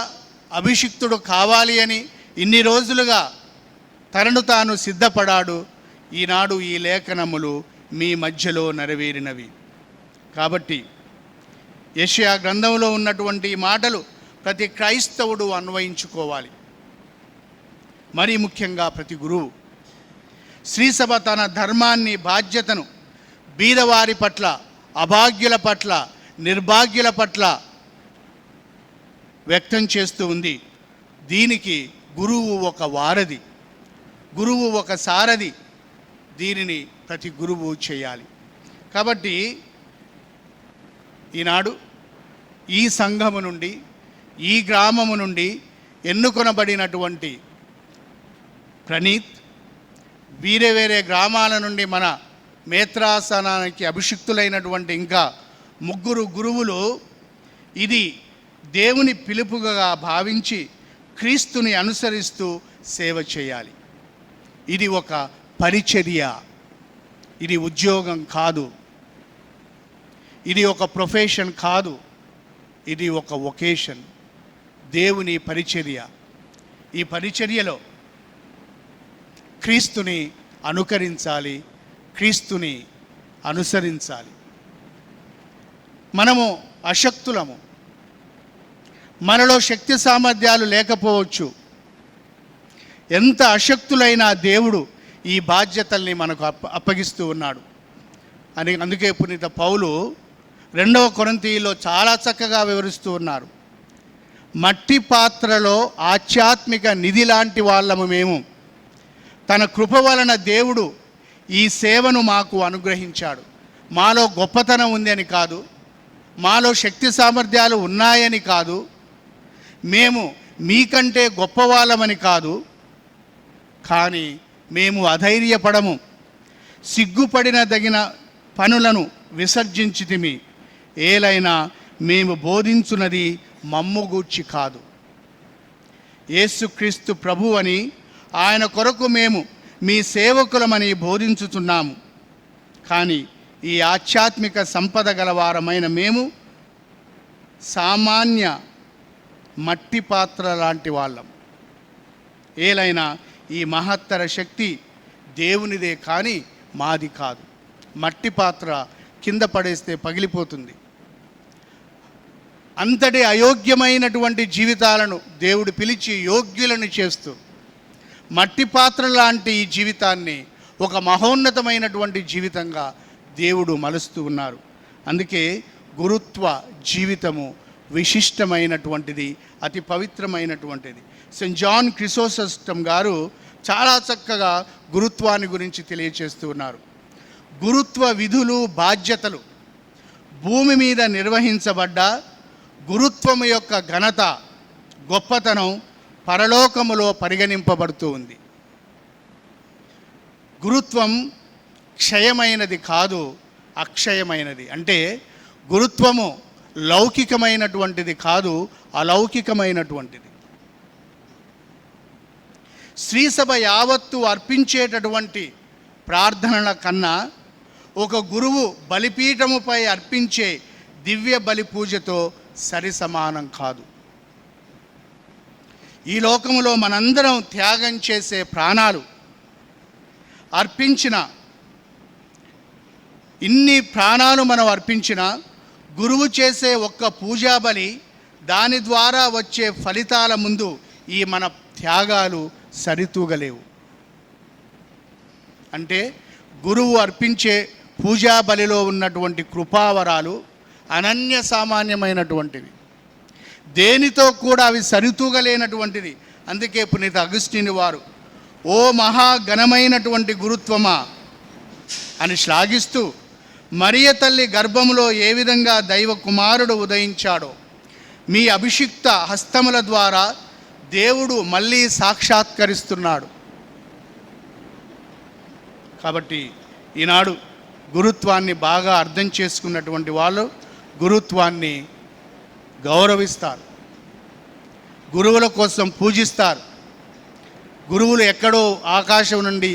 అభిషిక్తుడు కావాలి అని ఇన్ని రోజులుగా తనను తాను సిద్ధపడాడు. ఈనాడు ఈ లేఖనములు మీ మధ్యలో నెరవేరినవి. కాబట్టి యెషయా గ్రంథంలో ఉన్నటువంటి మాటలు ప్రతి క్రైస్తవుడు అన్వయించుకోవాలి. మరీ ముఖ్యంగా ప్రతి గురువు. శ్రీసభ తన ధర్మాన్ని, బాధ్యతను బీదవారి పట్ల, అభాగ్యుల పట్ల, నిర్భాగ్యుల పట్ల వ్యక్తం చేస్తూ ఉంది. దీనికి గురువు ఒక వారధి, గురువు ఒక సారథి. దీనిని ప్రతి గురువు చేయాలి. కాబట్టి ఈనాడు ఈ సంఘము నుండి, ఈ గ్రామము నుండి ఎన్నుకొనబడినటువంటి ప్రణీత్, వేరే వేరే గ్రామాల నుండి మన మేత్రాసనానికి అభిషిక్తులైనటువంటి ఇంకా 3 గురువులు ఇది దేవుని పిలుపుగా భావించి క్రీస్తుని అనుసరిస్తూ సేవ చేయాలి. ఇది ఒక పరిచర్య, ఇది ఉద్యోగం కాదు, ఇది ఒక ప్రొఫెషన్ కాదు, ఇది ఒక వొకేషన్, దేవుని పరిచర్య. ఈ పరిచర్యలో క్రీస్తుని అనుకరించాలి, క్రీస్తుని అనుసరించాలి. మనము అశక్తులము, మనలో శక్తి సామర్థ్యాలు లేకపోవచ్చు. ఎంత అశక్తులైనా దేవుడు ఈ బాధ్యతల్ని మనకు అప్పగిస్తూ ఉన్నాడు అని. అందుకే పునీత పౌలు 2వ కొరింథీయులో చాలా చక్కగా వివరిస్తూ ఉన్నారు. మట్టి పాత్రలో ఆధ్యాత్మిక నిధి లాంటి వాళ్ళము మేము. తన కృప వలన దేవుడు ఈ సేవను మాకు అనుగ్రహించాడు. మాలో గొప్పతనం ఉంది అని కాదు, మాలో శక్తి సామర్థ్యాలు ఉన్నాయని కాదు, మేము మీకంటే గొప్పవాళ్ళమని కాదు, కానీ మేము అధైర్యపడము, సిగ్గుపడిన దగిన పనులను విసర్జించితిమి. ఏలైనా మేము బోధించున్నది మమ్ము గూర్చి కాదు, యేసుక్రీస్తు ప్రభు అని, ఆయన కొరకు మేము మీ సేవకులమని బోధించుతున్నాము. కానీ ఈ ఆధ్యాత్మిక సంపద గలవారమైన మేము సామాన్య మట్టి పాత్ర లాంటి వాళ్ళం. ఏలైనా ఈ మహత్తర శక్తి దేవునిదే కానీ మాది కాదు. మట్టి పాత్ర కింద పడేస్తే పగిలిపోతుంది. అంతటి అయోగ్యమైనటువంటి జీవితాలను దేవుడు పిలిచి యోగ్యులను చేస్తూ మట్టి పాత్ర లాంటి ఈ జీవితాన్ని ఒక మహోన్నతమైనటువంటి జీవితంగా దేవుడు మలుస్తూ ఉన్నారు. అందుకే గురుత్వ జీవితము విశిష్టమైనటువంటిది, అతి పవిత్రమైనటువంటిది. సెయింట్ జాన్ క్రిసోస్టమ్ గారు చాలా చక్కగా గురుత్వాన్ని గురించి తెలియచేస్తూ ఉన్నారు. గురుత్వ విధులు, బాధ్యతలు భూమి మీద నిర్వహించబడ్డ గురుత్వము యొక్క ఘనత, గొప్పతనం పరలోకములో పరిగణింపబడుతూ ఉంది. గురుత్వం క్షయమైనది కాదు, అక్షయమైనది. అంటే గురుత్వము లౌకికమైనటువంటిది కాదు, అలౌకికమైనటువంటిది. శ్రీసభ యావత్తు అర్పించేటటువంటి ప్రార్థనల కన్నా ఒక గురువు బలిపీఠముపై అర్పించే దివ్య బలి పూజతో సరి సమానం కాదు. ఈ లోకములో మనందరం త్యాగం చేసే ప్రాణాలు అర్పించిన, ఇన్ని ప్రాణాలు మనం అర్పించిన గురువు చేసే ఒక్క పూజా బలి, దాని ద్వారా వచ్చే ఫలితాల ముందు ఈ మన త్యాగాలు సరితూగలేవు. అంటే గురువు అర్పించే పూజా బలిలో ఉన్నటువంటి కృపావరాలు అనన్య సామాన్యమైనటువంటివి, దేనితో కూడా అవి సరితూగలేనటువంటిది. అందుకే పునీత అగస్టిన్ వారు ఓ మహాఘనమైనటువంటి గురుత్వమా అని శ్లాఘిస్తూ, మరియ తల్లి గర్భంలో ఏ విధంగా దైవ కుమారుడు ఉదయించాడో మీ అభిషిక్త హస్తముల ద్వారా దేవుడు మళ్ళీ సాక్షాత్కరిస్తున్నాడు. కాబట్టి ఈనాడు గురుత్వాన్ని బాగా అర్థం చేసుకున్నటువంటి వాళ్ళు గురుత్వాన్ని గౌరవిస్తారు, గురువుల కోసం పూజిస్తారు. గురువులు ఎక్కడో ఆకాశం నుండి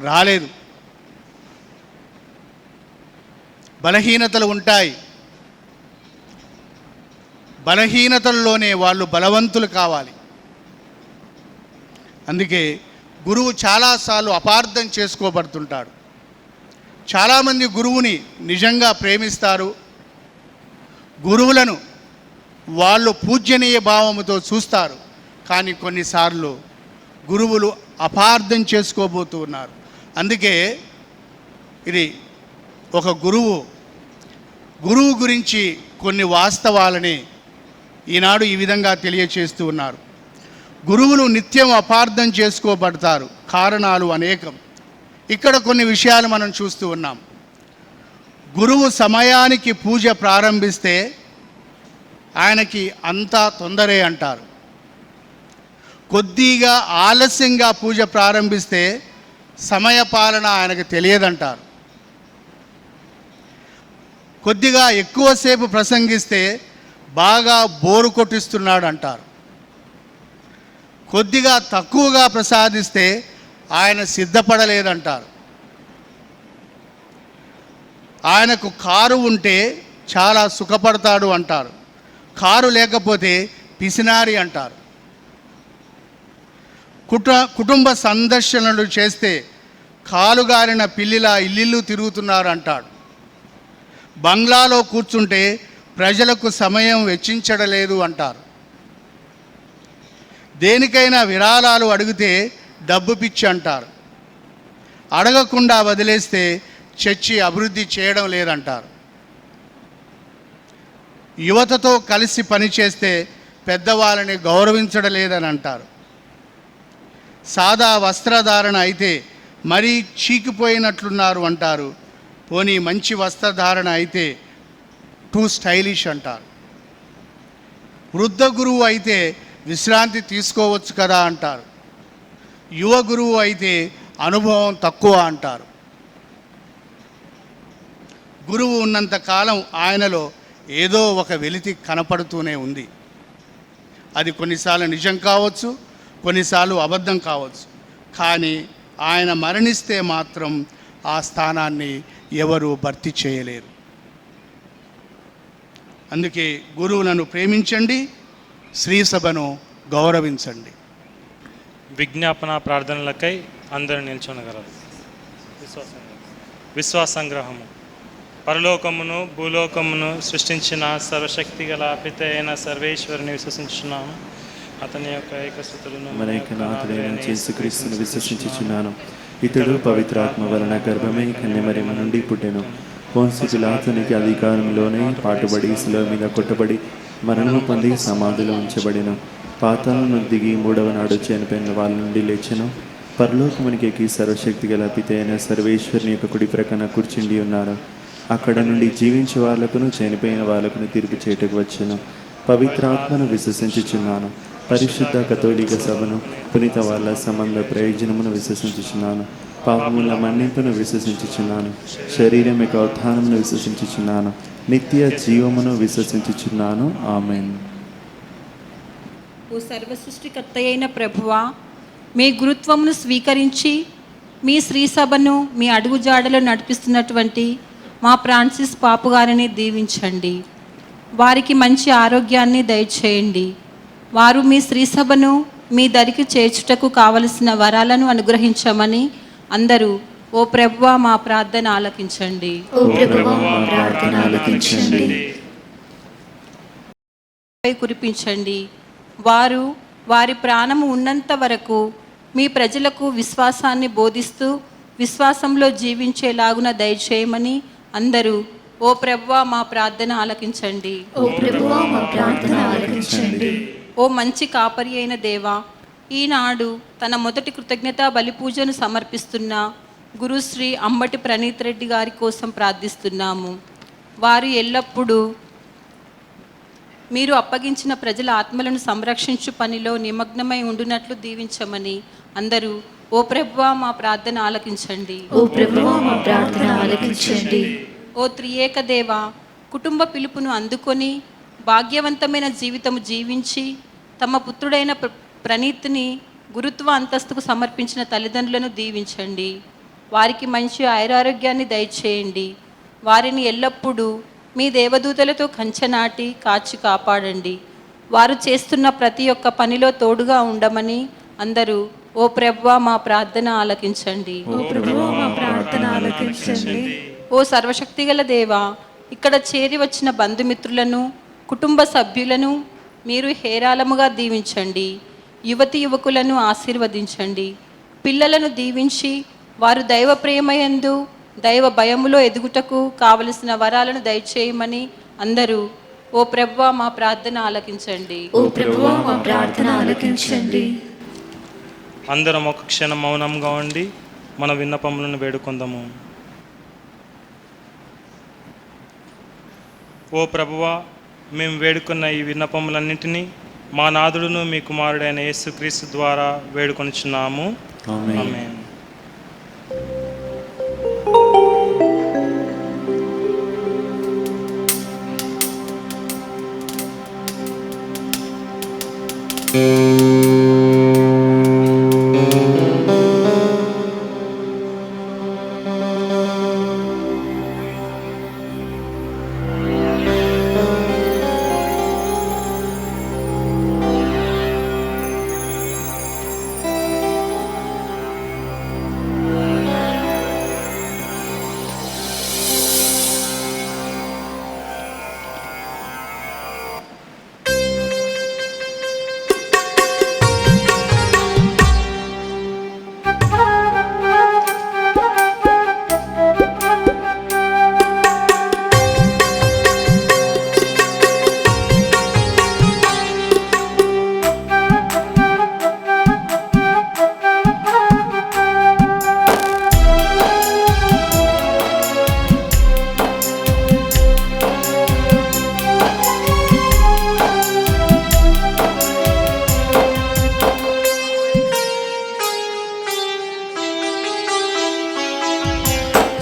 రాలేదు. బలహీనతలు ఉంటాయి, బలహీనతల్లోనే వాళ్ళు బలవంతులు కావాలి. అందుకే గురువు చాలాసార్లు అపార్థం చేసుకోబడుతుంటాడు. చాలామంది గురువుని నిజంగా ప్రేమిస్తారు, గురువులను వాళ్ళు పూజ్యనీయ భావముతో చూస్తారు. కానీ కొన్నిసార్లు గురువులు అపార్థం చేసుకోబోతూ ఉన్నారు. అందుకే ఇది ఒక గురువు గురించి కొన్ని వాస్తవాలని ఈనాడు ఈ విధంగా తెలియచేస్తూ ఉన్నారు. గురువులు నిత్యం అపార్థం చేసుకోబడతారు, కారణాలు అనేకం. ఇక్కడ కొన్ని విషయాలు మనం చూస్తూ ఉన్నాం. గురువు సమయానికి పూజ ప్రారంభిస్తే ఆయనకి అంతా తొందరే అంటారు. కొద్దిగా ఆలస్యంగా పూజ ప్రారంభిస్తే సమయపాలన ఆయనకు తెలియదంటారు. కొద్దిగా ఎక్కువసేపు ప్రసంగిస్తే బాగా బోరు కొట్టిస్తున్నాడు అంటారు. కొద్దిగా తక్కువగా ప్రసాదిస్తే ఆయన సిద్ధపడలేదంటారు. ఆయనకు కారు ఉంటే చాలా సుఖపడతాడు అంటారు, కారు లేకపోతే పిసినారి అంటారు. కుటుంబ సందర్శనలు చేస్తే కాలుగారిన పిల్లిలా ఇల్లు తిరుగుతున్నారు అంటాడు. బంగ్లాలో కూర్చుంటే ప్రజలకు సమయం వెచ్చించడలేదు అంటారు. దేనికైనా విరాళాలు అడిగితే డబ్బు పిచ్చి అంటారు. అడగకుండా వదిలేస్తే చర్చి అభివృద్ధి చేయడం లేదంటారు. యువతతో కలిసి పనిచేస్తే పెద్దవాళ్ళని గౌరవించడం లేదని అంటారు. సాదా వస్త్రధారణ అయితే మరీ చీకిపోయినట్లున్నారు అంటారు. పోనీ మంచి వస్త్రధారణ అయితే టూ స్టైలిష్ అంటారు. వృద్ధ గురువు అయితే విశ్రాంతి తీసుకోవచ్చు కదా అంటారు. యువ గురువు అయితే అనుభవం తక్కువ అంటారు. గురువు ఉన్నంత కాలం ఆయనలో ఏదో ఒక వెలితి కనపడుతూనే ఉంది. అది కొన్నిసార్లు నిజం కావచ్చు, కొన్నిసార్లు అబద్ధం కావచ్చు. కానీ ఆయన మరణిస్తే మాత్రం ఆ స్థానాన్ని ఎవరు భర్తీ చేయలేరు. అందుకే గురువులను ప్రేమించండి, శ్రీసభను గౌరవించండి. విజ్ఞాపన ప్రార్థనలకై అందరూ నిల్చొనగలరు. విశ్వాస సంగ్రహము. పరలోకమును భూలోకమును సృష్టించిన సర్వశక్తి గల పిత అయిన సర్వేశ్వరుని విశ్వసించున్నాము. అతని యొక్క ఏకసుతులను మన ఏకనాథుడైన యేసుక్రీస్తును విశ్వసించుచున్నాను. ఇతడు పవిత్రాత్మ వలన గర్భమే కన్యమరియమ నుండి పుట్టెను. పోన్సు పిలాతునికి అధికారంలోనే పాటుబడి శిలువ మీద కొట్టబడి మరణము పొంది సమాధిలో ఉంచబడిన, పాతాళమును దిగి మూడవ నాడు చనిపోయిన వాళ్ళ నుండి లేచెను, పరలోకమునికి ఎక్కి సర్వశక్తి గల పిత అయిన సర్వేశ్వరుని యొక్క కుడి ప్రక్కన కూర్చుండి ఉన్నారు. అక్కడ నుండి జీవించే వాళ్ళకును చనిపోయిన వాళ్ళకును తీర్పు చేయటకు వచ్చెను. పవిత్రాత్మను విశ్వసించుచున్నాను. పరిశుద్ధ కథోలిక సభను, పునీత వాళ్ళ సంబంధ ప్రయోజనమును విశ్వసించుచున్నాను. పాపముల మన్నింపును విశ్వసించుచున్నాను. శరీరం యొక్క ఉత్థానమును విశ్వసించుచున్నాను. నిత్య జీవమును విశ్వసించుచున్నాను. ఆమేన్. ఓ సర్వసృష్టికర్త అయిన ప్రభువా, మీ గురుత్వమును స్వీకరించి మీ శ్రీసభను మీ అడుగుజాడలో నడిపిస్తున్నటువంటి మా ఫ్రాన్సిస్ పాపు గారిని దీవించండి. వారికి మంచి ఆరోగ్యాన్ని దయచేయండి. వారు మీ శ్రీసభను మీ దరికి చేర్చుటకు కావలసిన వరాలను అనుగ్రహించమని అందరూ ఓ ప్రభువా మా ప్రార్థన ఆలకించండి. ఓ ప్రభువా మా ప్రార్థన ఆలకించండి. కురిపించండి. వారు వారి ప్రాణము ఉన్నంత వరకు మీ ప్రజలకు విశ్వాసాన్ని బోధిస్తూ విశ్వాసంలో జీవించేలాగున దయచేయమని అందరూ ఓ ప్రభువా మా ప్రార్థన ఆలకించండి. ఓ ప్రభువా మా ప్రార్థన ఆలకించండి. ఓ మంచి కాపరి అయిన దేవా, ఈనాడు తన మొదటి కృతజ్ఞతా బలిపూజను సమర్పిస్తున్న గురుశ్రీ అంబటి ప్రణీత్ రెడ్డి గారి కోసం ప్రార్థిస్తున్నాము. వారు ఎల్లప్పుడూ మీరు అప్పగించిన ప్రజల ఆత్మలను సంరక్షించు పనిలో నిమగ్నమై ఉండునట్లు దీవించమని అందరూ ఓ ప్రభువా మా ప్రార్థన ఆలకించండి. ఓ ప్రభువా మా ప్రార్థన ఆలకించండి. ఓ త్రియేక దేవ, కుటుంబ పిలుపును అందుకొని భాగ్యవంతమైన జీవితము జీవించి తమ పుత్రుడైన ప్రణీత్ని గురుత్వ అంతస్తుకు సమర్పించిన తల్లిదండ్రులను దీవించండి. వారికి మంచి ఆయురారోగ్యాన్ని దయచేయండి. వారిని ఎల్లప్పుడూ మీ దేవదూతలతో కంచెనాటి కాచి కాపాడండి. వారు చేస్తున్న ప్రతి ఒక్క పనిలో తోడుగా ఉండమని అందరూ ఓ ప్రభువా మా ప్రార్థన ఆలకించండి. ఓ ప్రభువా మా ప్రార్థన ఆలకించండి. ఓ సర్వశక్తిగల దేవా, ఇక్కడ చేరి వచ్చిన బంధుమిత్రులను కుటుంబ సభ్యులను మీరు హేరాళముగా దీవించండి. యువతి యువకులను ఆశీర్వదించండి. పిల్లలను దీవించి వారు దైవ ప్రేమయందు దైవ భయములో ఎదుగుటకు కావలసిన వరాలను దయచేయమని అందరూ ఓ ప్రభువా మా ప్రార్థన ఆలకించండి. ఓ ప్రభువా మా ప్రార్థన ఆలకించండి. అందరం ఒక క్షణం మౌనంగా ఉండి మన విన్నపములను వేడుకొందాము. ఓ ప్రభువా, మేము వేడుకున్న ఈ విన్నపములన్నింటినీ మా నాథుడును మీ కుమారుడైన యేసుక్రీస్తు ద్వారా వేడుకొనిచున్నాము. ఆమేన్. ఆమేన్.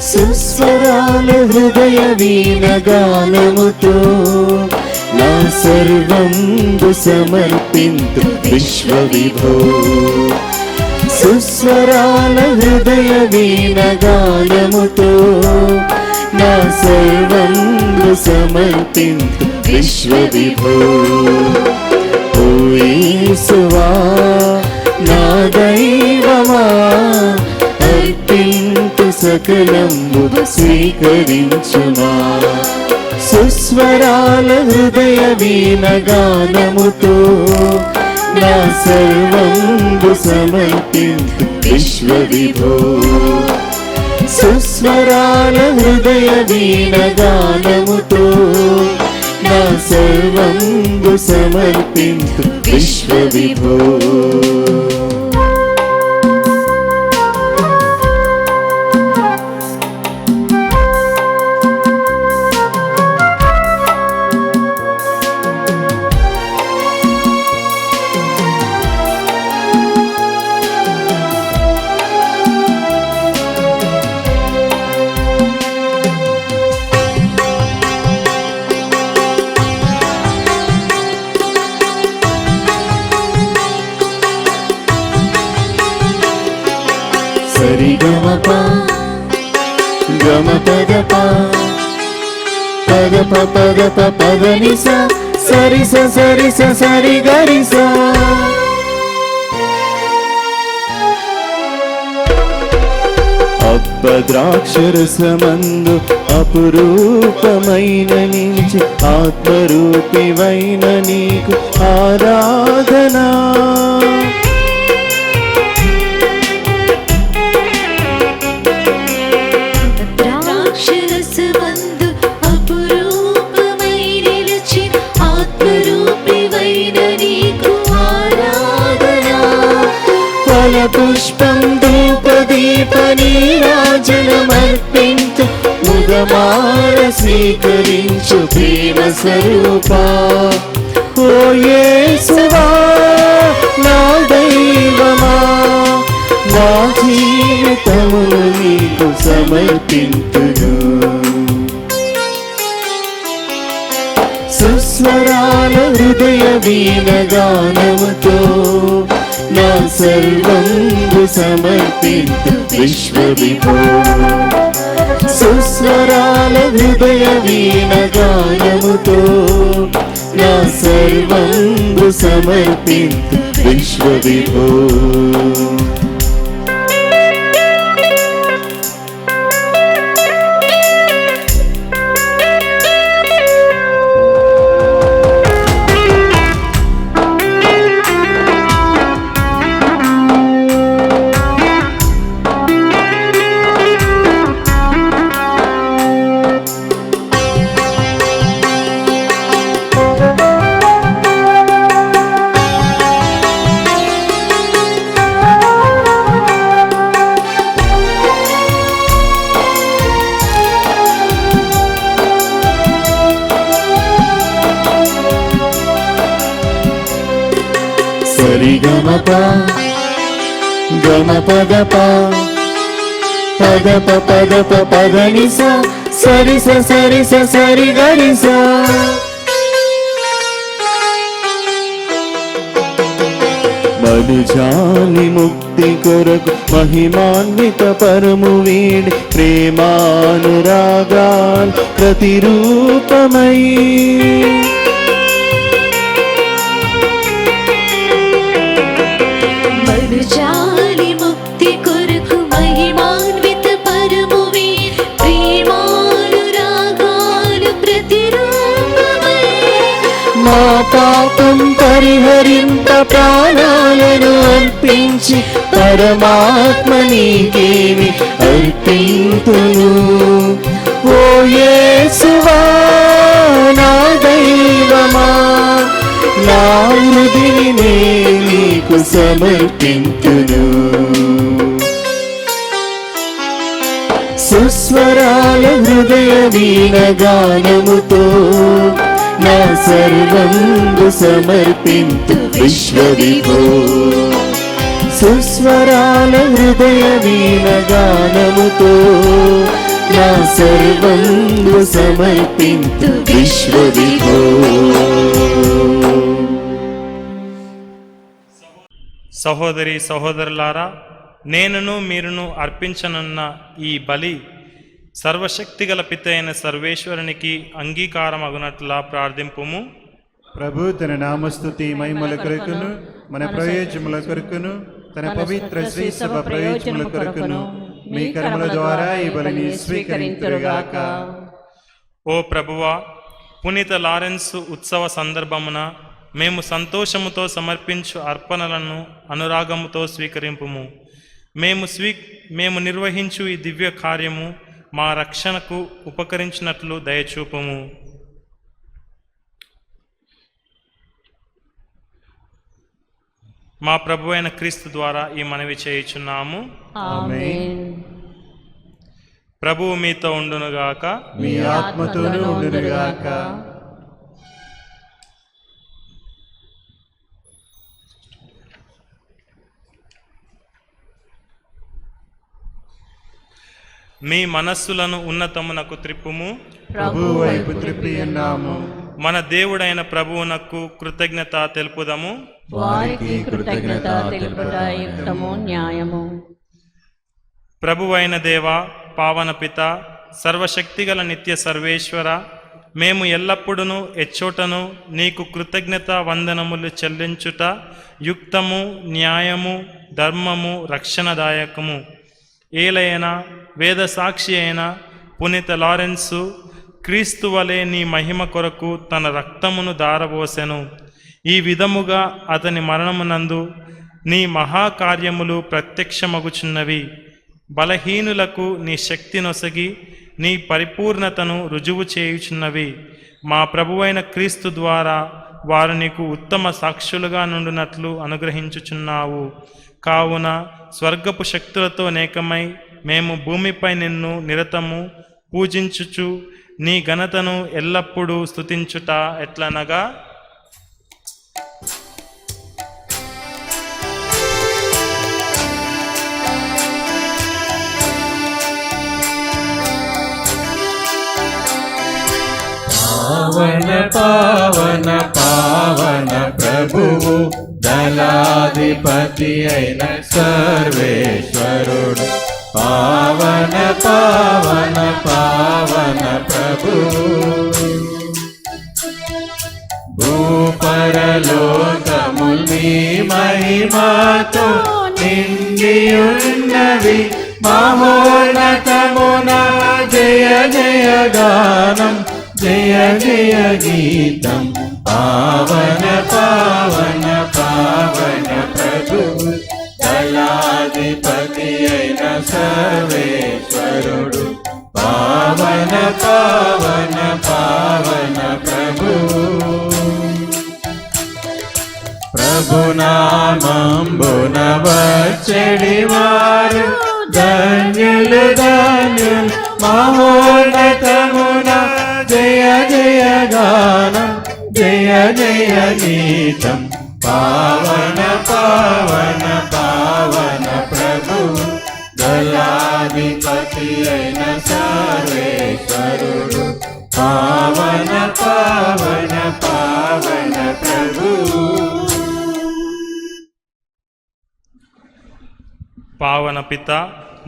సుస్వరాల హృదయ వీణగానముతో నా సర్వంబు సమర్పింతు విశ్వవిభో. సుస్వరాల హృదయ వీణగానముతో నా సర్వంబు సమర్పింతు విశ్వవిభో. ఓ యేసువా నా దైవమా, అర్పింతు సకలము స్వీకరించుమా. సుస్వరాల హృదయ వీణగానముతో నా సర్వంబు సమర్పింతు విశ్వవిభో. సుస్వరాల హృదయ వీణగానముతో నా సర్వంబు సమర్పింతు విశ్వవిభో. సరి గమప గమపదప పదప పదప పదనిస సరిస సరిస సరి గరిస. అబ్బద్రాక్షరసమందు అపురూపమైన నిలిచి ఆత్మరూపివైన నీకు ఆరాధనా. ద్రాక్షరసమందు అపురూపమైన నిలిచి ఆత్మరూపివైన నీకు ఆరాధనా. ఫలపుష్పం ధూపదీప నీరాజనమర్పించు ముదమార స్వీకరించు ప్రేమ స్వరూపా. ఓ యేసువా నా దైవమా, నా జీవితమును నీకు సమర్పింతును. సుస్వరాల హృదయ వీణగానముతో నా సర్వంబు సమర్పింతు విశ్వవిభో. సుస్వరాల హృదయ వీణగానముతో నా సర్వంబు సమర్పింతు విశ్వవిభో. సరి గమప గమపదప పదప పదప పదనిస సరిస సరిస సరి గరిస. మనుజాని ముక్తి కొరకు మహిమాన్విత పరము వీడి ప్రేమానురాగాల్ ప్రతిరూపమై మనుజాలి ముక్తి కొరకు మహిమాన్విత పరమువే ప్రేమానురాగాలు ప్రతిరూపమై. మా పాపం పరిహరింప ప్రాణాలను అర్పించి పరమాత్మ నీకేమి అర్పింతును. ఓ యేసువా నా దైవమా, నా హృదయని నీకు సమర్పింతును. సుస్వరాల హృదయ వీణగానముతో నా సర్వంబు సమర్పింతు విశ్వవిభో. సుస్వరాల హృదయ వీణగానముతో నా సర్వంబు సమర్పింతు విశ్వవిభో. సహోదరి సహోదరులారా, నేనును మీరును అర్పించనున్న ఈ బలి సర్వశక్తిగల పిత అయిన సర్వేశ్వరునికి అంగీకారం అగునట్లా ప్రార్థింపుము. ప్రభు తన నామస్తుతి మహిమల కొరకును మన ప్రయోజనముల కొరకును తన పవిత్ర శ్రీ సభ ప్రయోజనముల కొరకును మీ కర్మల ద్వారా ఈ బలిని స్వీకరింతురుగాక. ఓ ప్రభువా, పునీత లారెన్స్ ఉత్సవ సందర్భమున మేము సంతోషముతో సమర్పించు అర్పణలను అనురాగముతో స్వీకరింపుము. మేము మేము నిర్వహించు ఈ దివ్య కార్యము మా రక్షణకు ఉపకరించినట్లు దయచూపము. మా ప్రభువైన క్రీస్తు ద్వారా ఈ మనవి చేయుచున్నాము. ఆమేన్. ప్రభువు మీతో ఉండునుగాక. మీ ఆత్మతోనూ ఉండునుగాక. మీ మనస్సులను ఉన్నతమునకు త్రిప్పుము. ప్రభువు వైపు త్రిప్పి ఉన్నాము. మన దేవుడైన ప్రభువునకు కృతజ్ఞత తెలుపుదము. వారికి కృతజ్ఞత తెలుపుట యుక్తము, న్యాయము. ప్రభువైన దేవా, పావన పిత, సర్వశక్తిగల నిత్య సర్వేశ్వర, మేము ఎల్లప్పుడూ ఎచ్చోటను నీకు కృతజ్ఞత వందనములు చెల్లించుట యుక్తము, న్యాయము, ధర్మము, రక్షణదాయకము. ఏలైనా వేద సాక్షి అయిన పునీత లారెన్సు క్రీస్తు వలె నీ మహిమ కొరకు తన రక్తమును దారబోసెను. ఈ విధముగా అతని మరణమునందు నీ మహాకార్యములు ప్రత్యక్షమగుచున్నవి. బలహీనులకు నీ శక్తి నొసగి నీ పరిపూర్ణతను రుజువు చేయుచున్నవి. మా ప్రభువైన క్రీస్తు ద్వారా వారు నీకు ఉత్తమ సాక్షులుగా నుండునట్లు అనుగ్రహించుచున్నావు. కావున స్వర్గపు శక్తులతో నేకమై మేము భూమిపై నిన్ను నిరతము పూజించుచు నీ ఘనతను ఎల్లప్పుడూ స్తుతించుట ఎట్లనగా, పావన పావన పావన ప్రభువు దళాధిపతి అయిన సర్వేశ్వరుడు. పావన పావన పావన ప్రభువు భూపరలోకముల్ నీ మహిమతో నిండియున్నవి. మహోన్నతమున జయ జయ గానం, జయ జయ గీతం. పావన పావన పావన ప్రభువు దళాధిపతి అయిన సర్వేశ్వరుడు. పావన పావన పావన ప్రభువు ప్రభునామంబున వచ్చెడి వారు ధన్యులు ధన్యులు. మహోన్నతమున జయ జయ గానం, జయ జయ గీతం. పావన పావన పావన ప్రభువు దళాధిపతి అయిన సర్వేశ్వరుడు. పావన పావన పావన ప్రభువు. పావన పిత,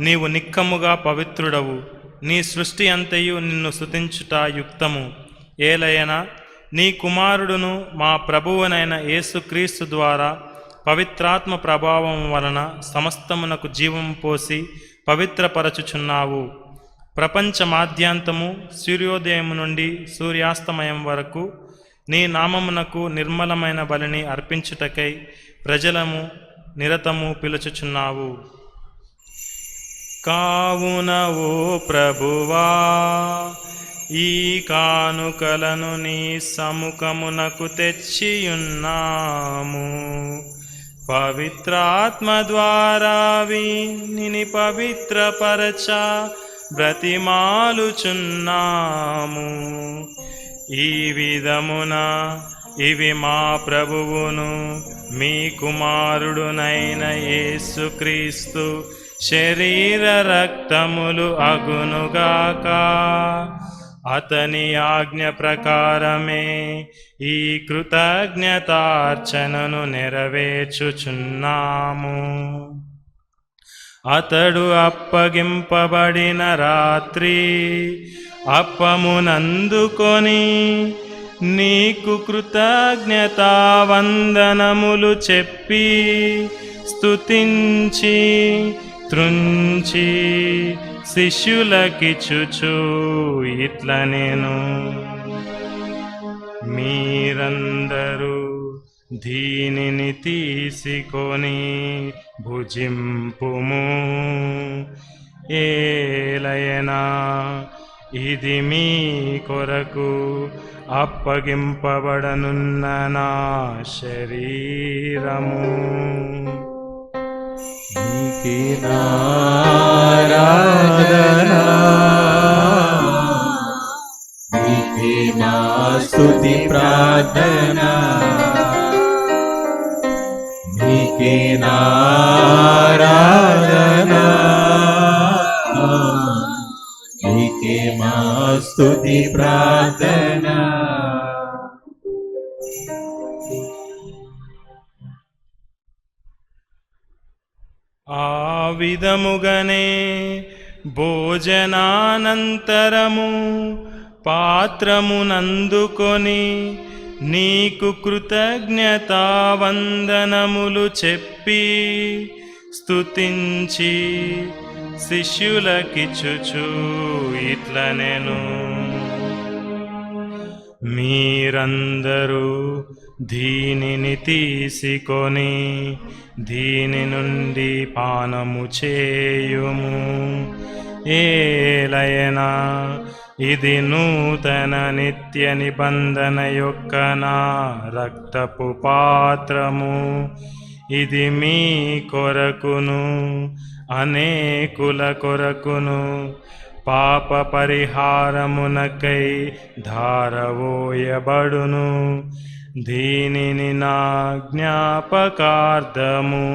నీవు నిక్కముగా పవిత్రుడవు. నీ సృష్టి అంతయు నిన్ను స్తుతించుట యుక్తము. ఏలయనా నీ కుమారుడును మా ప్రభువునైన యేసుక్రీస్తు ద్వారా పవిత్రాత్మ ప్రభావం వలన సమస్తమునకు జీవం పోసి పవిత్రపరచుచున్నావు. ప్రపంచ మాధ్యాంతము సూర్యోదయం నుండి సూర్యాస్తమయం వరకు నీ నామమునకు నిర్మలమైన బలిని అర్పించుటకై ప్రజలము నిరతము పిలుచుచున్నావు. కావున ఓ ప్రభువా, ఈ కానుకలను నీ సముఖమునకు తెచ్చియున్నాము. పవిత్రాత్మ ద్వారా వీనిని పవిత్రపరచ బ్రతిమాలుచున్నాము. ఈ విధమున ఇవి మా ప్రభువును మీ కుమారుడునైన యేసుక్రీస్తు శరీర రక్తములు అగునుగాక. అతని ఆజ్ఞ ప్రకారమే ఈ కృతజ్ఞతార్చనను నెరవేర్చుచున్నాము. అతడు అప్పగింపబడిన రాత్రి అప్పమునందుకొని నీకు కృతజ్ఞతా వందనములు చెప్పి స్తుతించి త్రుంచి శిష్యులకిచ్చుచు ఇట్ల నేను, మీరందరూ దీనిని తీసుకొని భుజింపుము. ఏలయనా ఇది మీ కొరకు అప్పగింపబడనున్న నా శరీరము. నీకే నారాధనా, నీకే నా స్తుతి ప్రార్థనా, నీకే నారాధనా, నీకే మా స్తుతి ప్రార్థనా. ఆ విధముగనే భోజనానంతరము పాత్రమునందుకొని నీకు కృతజ్ఞతావందనములు చెప్పి స్తుతించి శిష్యులకిచ్చుచు ఇట్లనెను, మీరందరూ దీనిని తీసుకొని దీని నుండి పానము చేయుము. ఏలయనా ఇది నూతన నిత్య నిబంధన యొక్క నా రక్తపు పాత్రము. ఇది మీ కొరకును అనేకుల కొరకును పాప పరిహారమునకై ధారవోయబడును. దీనిని నా జ్ఞాపకార్థము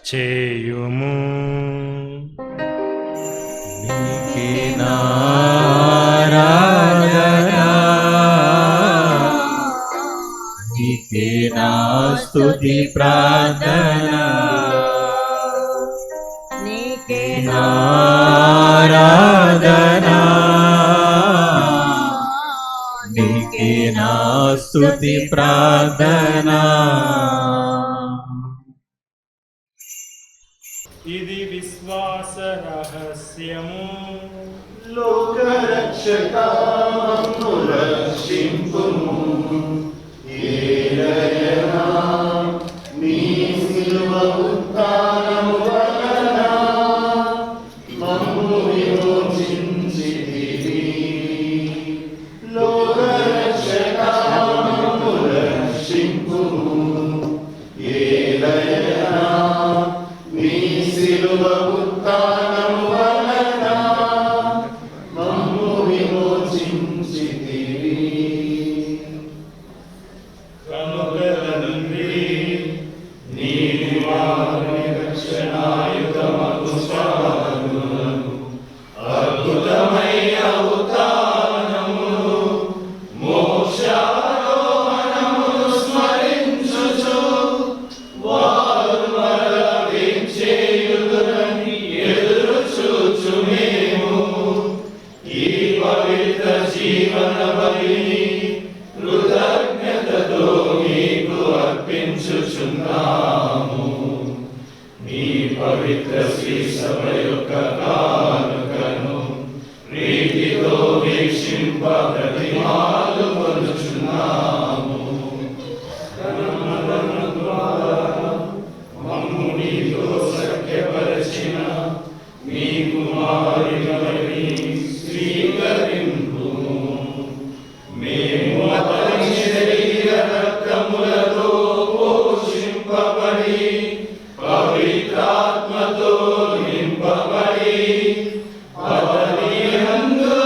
చేయుము. నీకే నారాధనా, నీకే నా స్తుతి ప్రార్థనా, నీకే నారాధనా, నీకే నా స్తుతి ప్రార్థనా. ఇది విశ్వాస రహస్యము. లోకరక్షకా మమ్ము రక్షింపుము. ఏలయనా నీ సిలువ ఉత్థానము వలన మమ్ము విమోచించితివి. లోకరక్షకా మమ్ము రక్షింపుము. ఏలయనా నీ సిలువ ఉత్థానము వలన మమ్ము విమోచించితివి. కనుక తండ్రి, నీవు వారి రక్షణాయుధమగు సాధనములను అద్భుతమైన ఉత్థానమును మోక్షారోహణమును స్మరించుచు వారు మరల వేంచేయుదురని ఎదురుచూచు మేము ఈ పవిత్ర జీవన బలిని కృతజ్ఞతతో మీకు అర్పించుచున్నాము. మీ పవిత్ర శ్రీ సభ యొక్క కానుకను ప్రీతితో వీక్షింప ప్రతిమాలు పొందుచున్నాము. మమ్ము నీతో సఖ్యపరచిన మీ కుమారుని స్వీకరింపుము. మేము అతని శరీర రక్తములతో పోషింపబడి పవిత్రాత్మతో నింపబడి అతని యందు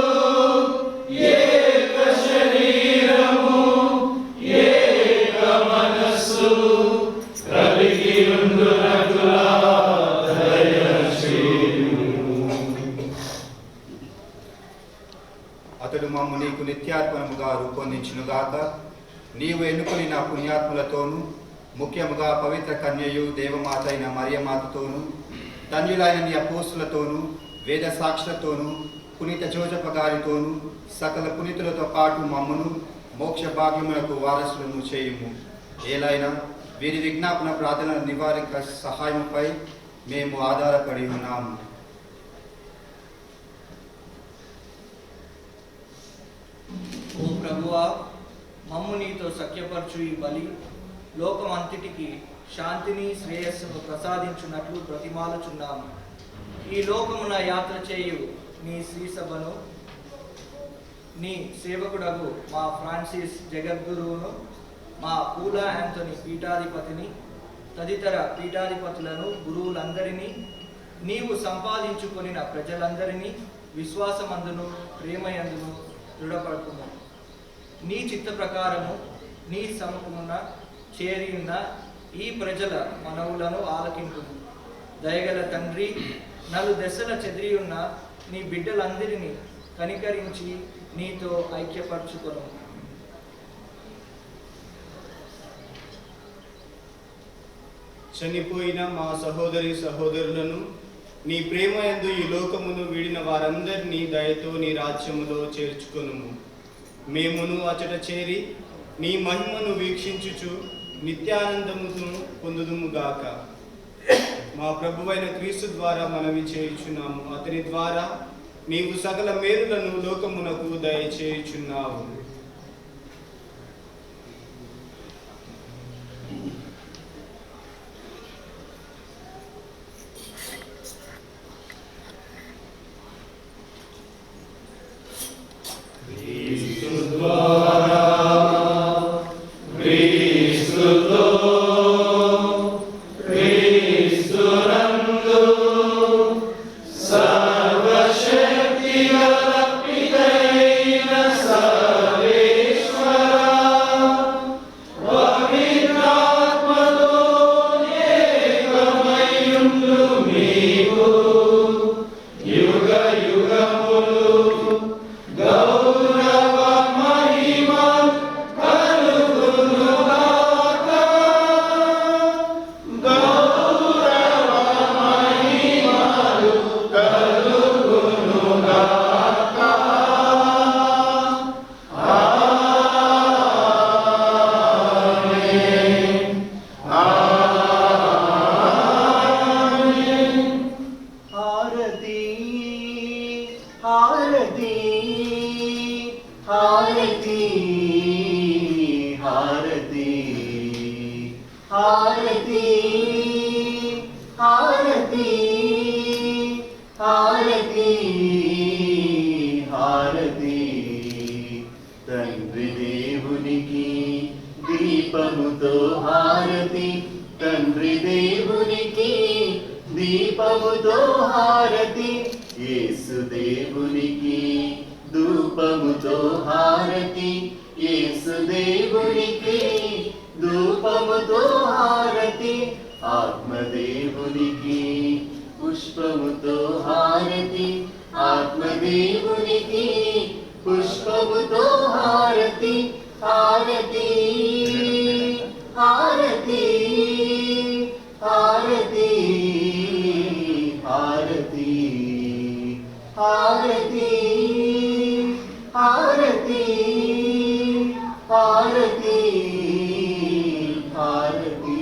ఏక శరీరము ఏక మనస్సు కలిగి ఉండునట్లుగా దయచేయుము. అతడు మమ్ము నీకు నిత్యాత్మముగా రూపొందించునుగాక. నీవు ఎన్నుకొని నా పుణ్యాత్ములతోనూ ముఖ్యముగా పవిత్ర కన్యయు దేవమాత అయిన మరియమాతతోనూ ధన్యులైన నీ అపోస్తులతోనూ వేద సాక్షులతోనూ పునీత జోజప్ప గారితోనూ సకల పునీతులతో పాటు మమ్మును మోక్ష భాగ్యములకు వారసులను చేయుము. ఏలైనా వీరి విజ్ఞాపన ప్రార్థన నివారక సహాయముపై మేము ఆధారపడి ఉన్నాము. ఓ ప్రభువా, మమ్ము నీతో సఖ్యపరచు ఈ బలి లోకమంతటికి శాంతిని శ్రేయస్సును ప్రసాదించున్నట్లు ప్రతిమాలుచున్నాము. ఈ లోకమున యాత్ర చేయు నీ శ్రీ సభను నీ సేవకుడగు మా ఫ్రాన్సిస్ జగద్గురువును, మా పూలా యాంథోనీ పీఠాధిపతిని, తదితర పీఠాధిపతులను, గురువులందరినీ, నీవు సంపాదించుకొనిన ప్రజలందరినీ విశ్వాసమందును ప్రేమయందును దృఢపడుతుము. నీ చిత్త ప్రకారము నీ సముఖమున చేరి ఉన్న ఈ ప్రజల మనవులను ఆలకింపుము. దయగల తండ్రి, నలుదెసల చెదిరియున్న నీ బిడ్డలందరినీ కనికరించి నీతో ఐక్యపరచుకొను. చనిపోయిన మా సహోదరి సహోదరులను నీ ప్రేమ యందు ఈ లోకమును వీడిన వారందరినీ దయతో నీ రాజ్యములో చేర్చుకొనుము. మేమును అచట చేరి నీ మహిమను వీక్షించుచు నిత్యానందమును పొందుదుముగాక. మా ప్రభువైన క్రీస్తు ద్వారా మనవి చేయుచున్నాము. అతని ద్వారా నీవు సకల మేలులను లోకమునకు దయచేయుచున్నావు. తండ్రి దేవునికి దీపముతో హారతి, తండ్రి దేవునికి దీపముతో హారతి, యేసు దేవునికి ధూపముతో హారతి, యేసు దేవునికి ధూపముతో హారతి, ఆత్మదేవునికి పుష్పముతో హారతి, ఆత్మదేవునికి పుష్పముతో హారతి, హారతి హారతి హారతి హారతి హారతి హారతి హారతి హారతి.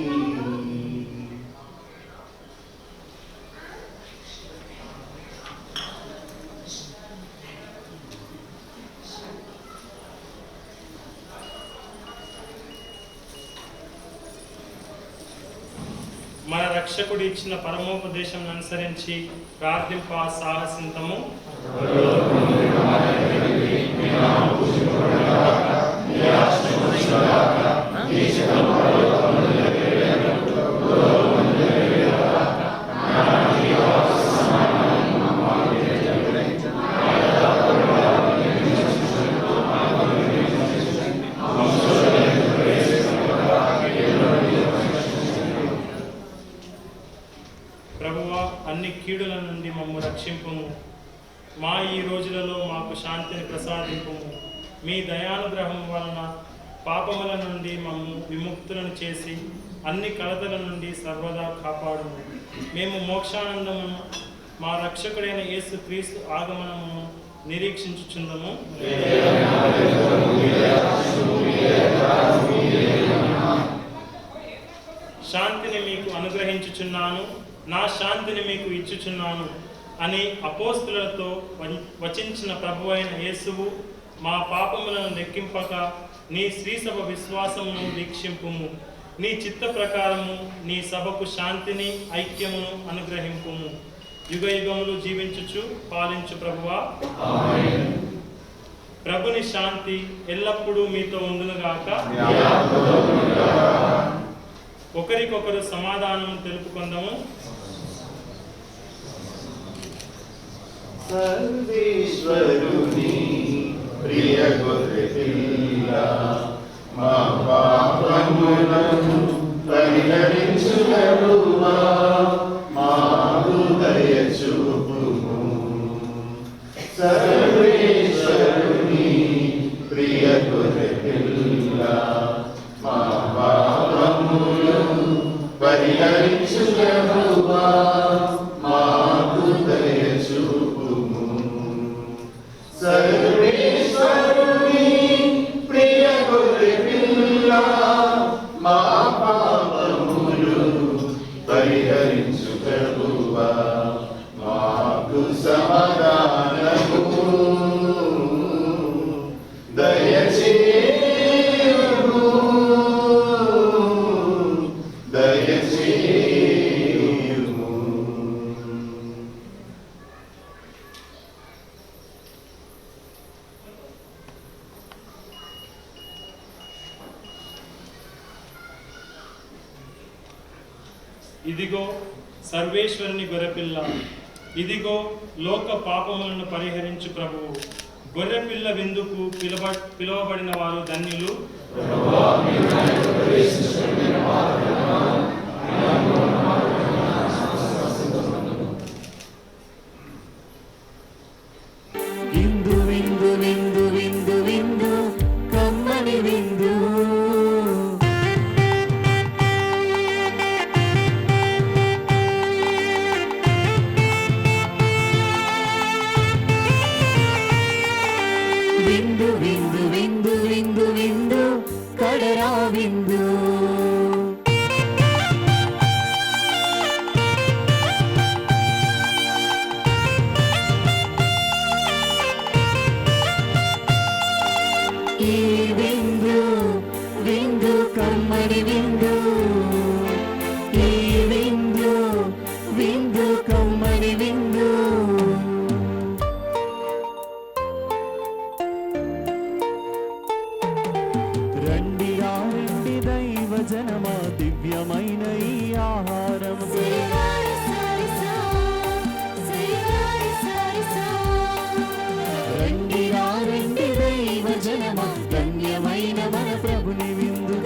మన రక్షకుడు ఇచ్చిన పరమోపదేశం అనుసరించి ప్రార్థింప సాహసింతము. అన్ని కీడుల నుండి మమ్ము రక్షింపుము. మా ఈ రోజులలో మాకు శాంతిని ప్రసాదింపుము. మీ దయానుగ్రహం వలన పాపముల నుండి మమ్ము విముక్తులను చేసి అన్ని కలతల నుండి సర్వదా కాపాడుము. మేము మోక్షానందమును మా రక్షకుడైన యేసు క్రీస్తు ఆగమనమును నిరీక్షించుచుందము. శాంతిని మీకు అనుగ్రహించుచున్నాను, నా శాంతిని మీకు ఇచ్చుచున్నాను అని అపోస్తులతో వచించిన ప్రభువైన యేసువు మా పాపములను లెక్కింపక నీ శ్రీసభ విశ్వాసమును దీక్షింపుము. నీ చిత్త ప్రకారము నీ సభకు శాంతిని ఐక్యమును అనుగ్రహింపుము. యుగ యుగములు జీవించుచు పాలించు ప్రభువా, ప్రభుని శాంతి ఎల్లప్పుడూ మీతో ఉండునుగాక. ఒకరికొకరు సమాధానం తెలుపుకుందాము. సర్వేశ్వరుని ప్రియ గొర్రెపిల్ల, మా పాపములను పరిహరించు ప్రభువా, మాకు దయ చూపుము. సర్వేశ్వరుని ప్రియ గొర్రెపిల్ల, మా పాపములను పరిహరించు ప్రభువా, మాకు దయ చూపుము. సర్వేశ్వరుని ప్రియ గొర్రెపిల్ల, మా పాపములు పరిహరించు ప్రభువా, మాకు సమాధానము దయచేయుము, దయచేయుము. ఇదిగో సర్వేశ్వరుని గొర్రెపిల్ల, ఇదిగో లోక పాపములను పరిహరించు ప్రభువు. గొర్రెపిల్ల విందుకు పిలువబడిన వారు ధన్యులు. విందు విందు విందు విందు విందు కమ్మని విందు, విందు విందు విందు విందు విందు కడరా విందు. ఈ విందు విందు కమ్మని విందు, ఈ విందు విందు కమ్మని విందు. రండి రండి దైవ జనమా, దివ్యమైన ఈ ఆహారం రండి రండి దైవ జనమా, ధన్యమైన మన ప్రభుని విందు.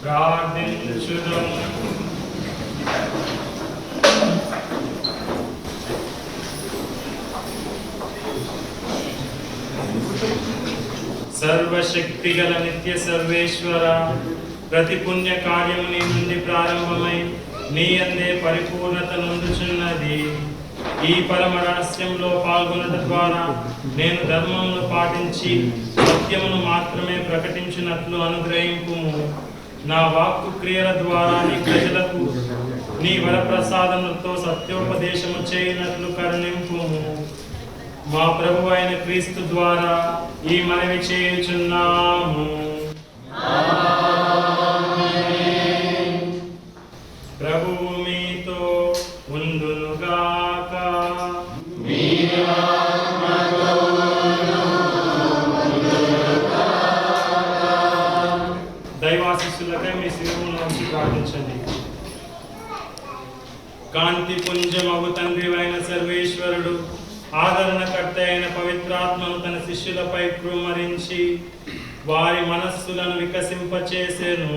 ప్రార్థించుదాము. సర్వశక్తిగల నిత్య సర్వేశ్వర, ప్రతి పుణ్య కార్యము నీ నుండి ప్రారంభమై నీ అందే పరిపూర్ణత నొందుచున్నది. ఈ పరమ రహస్యంలో పాల్గొనట ద్వారా నేను ధర్మమును పాటించి సత్యమును మాత్రమే ప్రకటించినట్లు అనుగ్రహింపుము. నా వాక్కు క్రియల ద్వారా నీ ప్రజలకు నీ వరప్రసాదములతో సత్యోపదేశము చేయనట్లు కరుణింపుము. మా ప్రభు అయిన క్రీస్తు ద్వారా ఈ మనవి చేయుచున్నాము. ప్రభువు మీతో ఉండునుగాక. దైవాశిస్సులకై మీ శిరమును వంచి ప్రార్థించండి. కాంతి పుంజమగు తండ్రి అయిన సర్వేశ్వరుడు ఆదరణకర్త అయిన పవిత్రాత్మను తన శిష్యులపై కృమ్మరించి వారి మనస్సులను వికసింపచేసెను.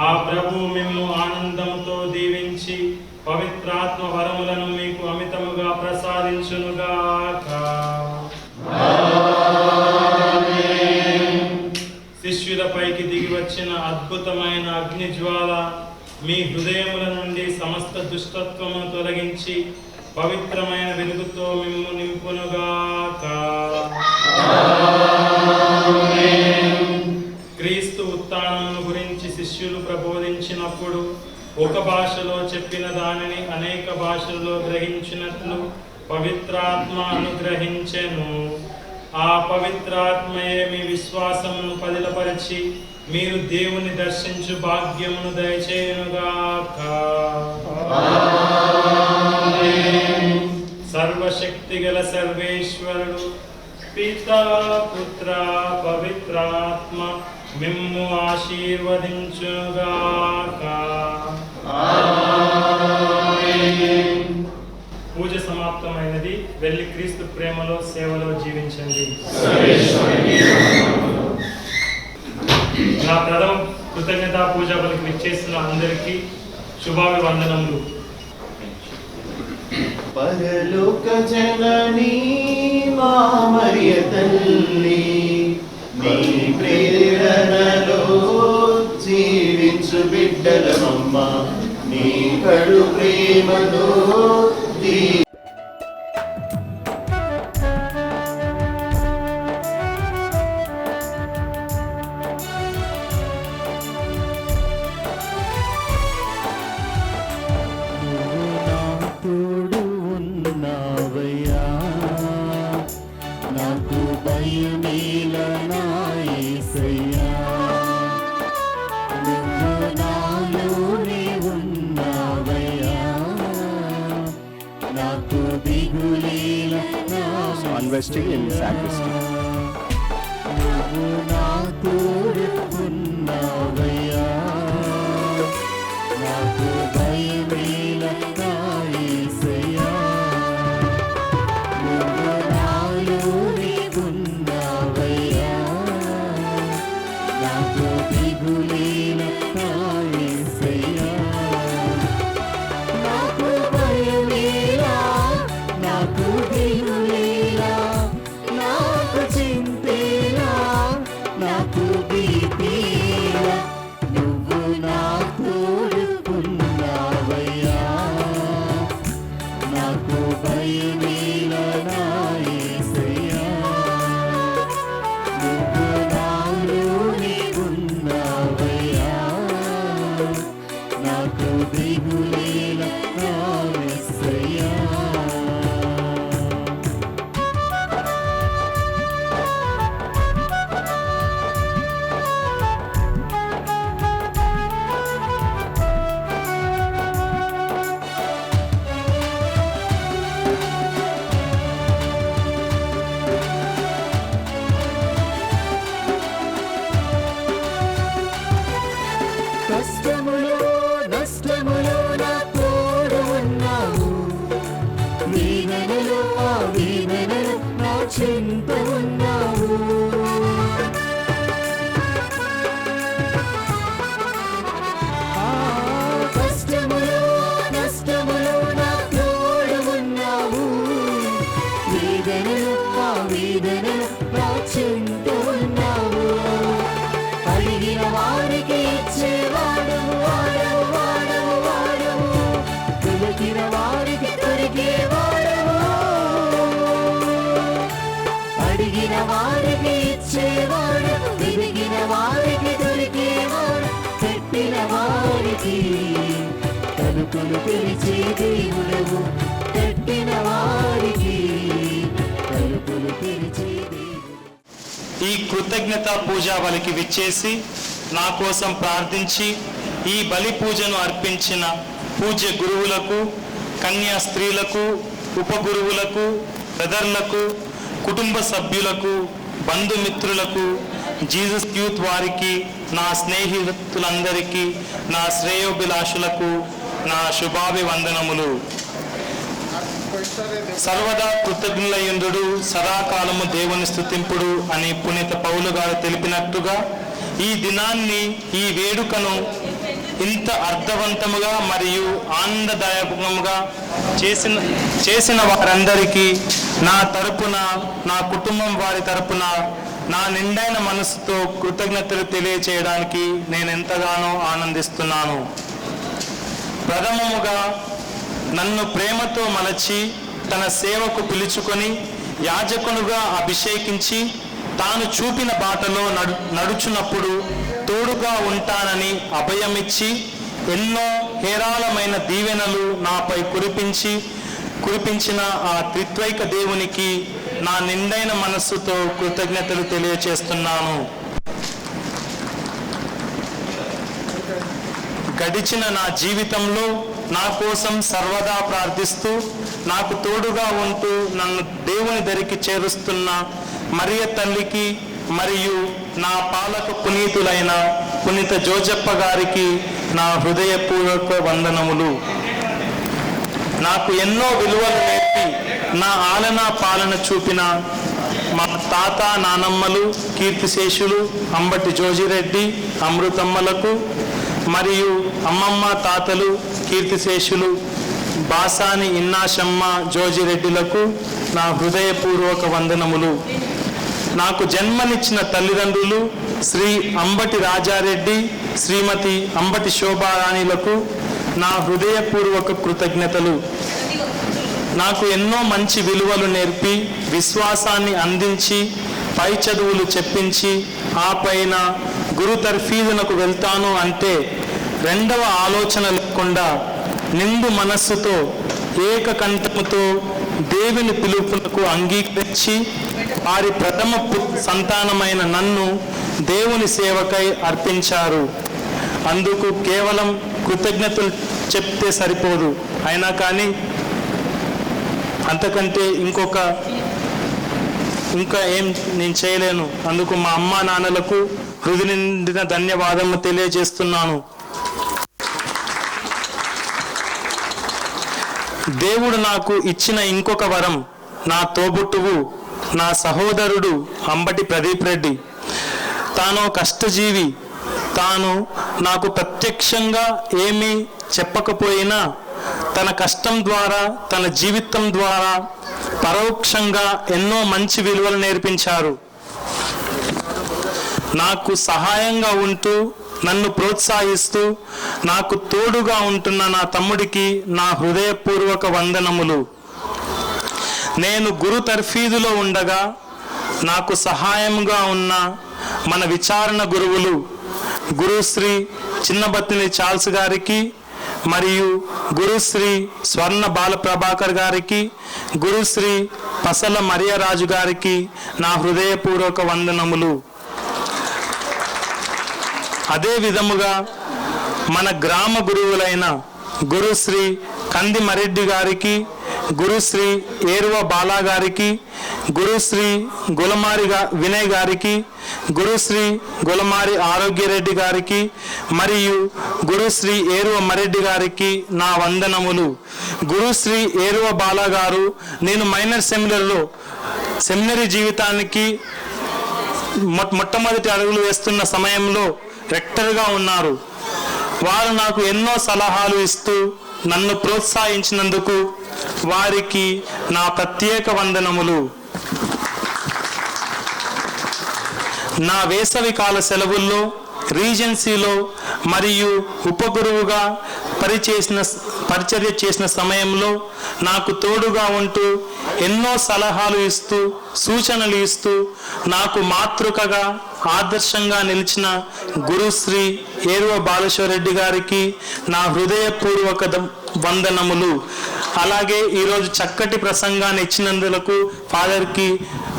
ఆ ప్రభు మిమ్ము ఆనందంతో దీవించి పవిత్రాత్మ వరములను మీకు అమితముగా ప్రసాదించునుగాక. శిష్యులపైకి దిగి వచ్చిన అద్భుతమైన అగ్నిజ్వాల మీ హృదయముల నుండి సమస్త దుష్టత్వమును తొలగించి పవిత్రమైన వెలుగుతో మిమ్ము నింపునుగాక. క్రీస్తు ఉత్థానమును గురించి శిష్యులు ప్రబోధించినప్పుడు ఒక భాషలో చెప్పిన దానిని అనేక భాషల్లో గ్రహించినట్లు పవిత్రాత్మ అనుగ్రహించెను. ఆ పవిత్రాత్మయే మీ విశ్వాసమును పదిలపరిచి మీరు దేవుని దర్శించు భాగ్యమును దయచేయునుగాక. సర్వశక్తి గల సర్వేశ్వరుడు పితా పుత్ర పవిత్రాత్మ మిమ్ము ఆశీర్వదించుగాక. పూజ సమాప్తమైనది. వెళ్ళి క్రీస్తు ప్రేమలో సేవలో జీవించండి. నా ప్రథమ కృతజ్ఞతా పూజా బలికి విచ్చేస్తున్న అందరికీ శుభాభివందనములు. పరలోక జననీ మా మరియ తల్లి, నీ ప్రేరణలో జీవించు బిడ్డలమమ్మ, నీ కడు ప్రేమలో తోడు ఉన్నావయ్యా, నాకు భయమేలా నా యేసయ్యా. నువ్వు నాలోనే ఉన్నావయ్యా, నాకు దిగులేలా నా నువ్వు నా తోడు ఉన్నావయ్యా, నాకు భయమేలా నా యేసయ్యా. నువ్వు నాలోనే ఉన్నావయ్యా, నాకు దిగులేలా నా యేసయ్యా. నాకు భయమేలా, నాకు దిగులేలా, నాకు చింతేలా, నాకు భీతిలా, నువ్వు నా తోడుకున్నావయ్యా, నాకు భయమేలా నా యేసయ్యా. నువ్వు నాలోనే ఉన్నావయ్యా, నాకు దిగులేలా నా యేసయ్యా. కష్టములో నష్టములో నా తోడు ఉన్నావు, వేదనలో ఆ వేదనలో నా చింత ఉన్నావు. కష్టములో నష్టములో నా తోడు ఉన్నావు, వేదనలో ఆ వేదనలో నా చింత ఉన్నావు. అడిగిన వారికి ఇచ్చేవాడవు, వాడవు వాడవు వాడవు, దొరికిన వారికి దొరికేవాడవు. అడిగిన వారికి ఇచ్చేవాడవు, వెలిగిన వారికి దొరికేవాడు, పెట్టిన వారికి తలుపులు తెరిచే దేవుడవు, పెట్టిన వారికి తలుపులు తెరిచే దేవుడు. ఈ కృతజ్ఞత పూజా బలికి విచ్చేసి నా కోసం ప్రార్థించి ఈ బలి పూజను అర్పించిన పూజ్య గురువులకు, కన్యా స్త్రీలకు, ఉపగురువులకు, బ్రదర్లకు, కుటుంబ సభ్యులకు, బంధుమిత్రులకు, జీసస్ యూత్ వారికి, నా స్నేహితులందరికీ, నా శ్రేయోభిలాషులకు నా శుభాభివందనములు. సర్వదా కృతజ్ఞులయుండు సదాకాలము దేవుని స్తుతింపుడు అని పునీత పౌలు గారు తెలిపినట్టుగా ఈ దినాన్ని, ఈ వేడుకను ఇంత అర్థవంతముగా మరియు ఆనందదాయకముగా చేసిన వారందరికీ నా తరపున, నా కుటుంబం వారి తరపున నా నిండైన మనసుతో కృతజ్ఞతలు తెలియచేయడానికి నేను ఎంతగానో ఆనందిస్తున్నాను. ప్రథమముగా నన్ను ప్రేమతో మలచి తన సేవకు పిలుచుకొని యాజకునుగా అభిషేకించి తాను చూపిన బాటలో నడుచున్నప్పుడు తోడుగా ఉంటానని అభయమిచ్చి ఎన్నో హేరాళమైన దీవెనలు నాపై కురిపించిన ఆ త్రిత్వైక దేవునికి నా నిండైన మనస్సుతో కృతజ్ఞతలు తెలియచేస్తున్నాను. గడిచిన నా జీవితంలో నా కోసం సర్వదా ప్రార్థిస్తూ నాకు తోడుగా ఉంటూ నన్ను దేవుని దరికి చేరుస్తున్న మరియ తల్లికి మరియు నా పాలక పునీతులైన పునీత జోజప్ప గారికి నా హృదయపూర్వక వందనములు. నాకు ఎన్నో విలువలు నేర్పి నా ఆలన పాలన చూపిన మా తాత నానమ్మలు కీర్తిశేషులు అంబటి జోజిరెడ్డి అమృతమ్మలకు మరియు అమ్మమ్మ తాతలు కీర్తిశేషులు బాసాని ఇన్నాశమ్మ జోజిరెడ్డిలకు నా హృదయపూర్వక వందనములు. నాకు జన్మనిచ్చిన తల్లిదండ్రులు శ్రీ అంబటి రాజారెడ్డి శ్రీమతి అంబటి శోభారాణిలకు నా హృదయపూర్వక కృతజ్ఞతలు. నాకు ఎన్నో మంచి విలువలు నేర్పి విశ్వాసాన్ని అందించి పై చదువులు చెప్పించి ఆ పైన గురు తర్ఫీదునకు వెళ్తాను అంటే రెండవ ఆలోచన లేకుండా నిండు మనస్సుతో ఏకకంఠముతో దేవుని పిలుపునకు అంగీకరించి వారి ప్రథమ సంతానమైన నన్ను దేవుని సేవకై అర్పించారు. అందుకు కేవలం కృతజ్ఞతలు చెప్తే సరిపోదు, అయినా కానీ అంతకంటే ఇంకా ఏం నేను చేయలేను. అందుకు మా అమ్మా నాన్నలకు హృదయ నిండిన ధన్యవాదము తెలియజేస్తున్నాను. దేవుడు నాకు ఇచ్చిన ఇంకొక వరం నా తోబుట్టువు నా సహోదరుడు అంబటి ప్రదీప్ రెడ్డి. తాను కష్టజీవి. తాను నాకు ప్రత్యక్షంగా ఏమీ చెప్పకపోయినా తన కష్టం ద్వారా తన జీవితం ద్వారా పరోక్షంగా ఎన్నో మంచి విలువలు నేర్పించారు. నాకు సహాయంగా ఉంటూ నన్ను ప్రోత్సహిస్తూ నాకు తోడుగా ఉంటున్న నా తమ్ముడికి నా హృదయపూర్వక వందనములు. నేను గురు తర్ఫీదులో ఉండగా నాకు సహాయంగా ఉన్న మన విచారణ గురువులు గురుశ్రీ చిన్నబత్తిని చార్ల్స్ గారికి మరియు గురుశ్రీ స్వర్ణ బాలప్రభాకర్ గారికి గురుశ్రీ పసల మరియరాజు గారికి నా హృదయపూర్వక వందనములు. అదే విధముగా మన గ్రామ గురువులైన గురుశ్రీ కంది మరెడ్డి గారికి గురుశ్రీ ఏరువ బాలా గారికి గురుశ్రీ గులమారి వినయ్ గారికి గురుశ్రీ గులమారి ఆరోగ్యరెడ్డి గారికి మరియు గురుశ్రీ ఏరువ మరెడ్డి గారికి నా వందనములు. గురుశ్రీ ఏరువ బాలా గారు నేను మైనర్ సెమినరీ జీవితానికి మొట్టమొదటి అడుగులు వేస్తున్న సమయంలో రెక్టర్గా ఉన్నారు. వారు నాకు ఎన్నో సలహాలు ఇస్తూ నన్ను ప్రోత్సహించినందుకు వారికి నా ప్రత్యేక వందనములు. నా వేసవి కాల సెలవుల్లో రీజెన్సీలో మరియు ఉపగురువుగా పరిచర్య చేసిన సమయంలో నాకు తోడుగా ఉంటూ ఎన్నో సలహాలు ఇస్తూ సూచనలు ఇస్తూ నాకు మాతృకగా ఆదర్శంగా నిలిచిన గురుశ్రీ ఏరువ బాలేశ్వరరెడ్డి గారికి నా హృదయపూర్వక వందనములు. అలాగే ఈరోజు చక్కటి ప్రసంగాన్ని ఇచ్చినందులకు ఫాదర్కి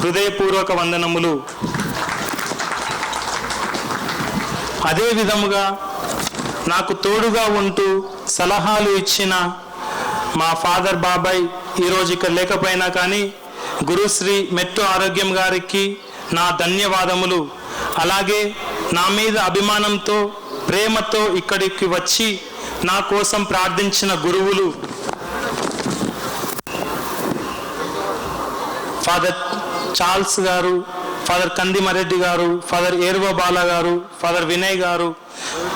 హృదయపూర్వక వందనములు. అదే విధముగా నాకు తోడుగా ఉంటూ సలహాలు ఇచ్చిన మా ఫాదర్ బాబాయ్ ఈరోజు ఇక్కడ లేకపోయినా కానీ గురుశ్రీ మెట్టు ఆరోగ్యం గారికి నా ధన్యవాదములు. అలాగే నా మీద అభిమానంతో ప్రేమతో ఇక్కడికి వచ్చి నా కోసం ప్రార్థించిన గురువులు ఫాదర్ చార్ల్స్ గారు, ఫాదర్ కంది మరెడ్డి గారు, ఫాదర్ ఏరువ బాలా గారు, ఫాదర్ వినయ్ గారు,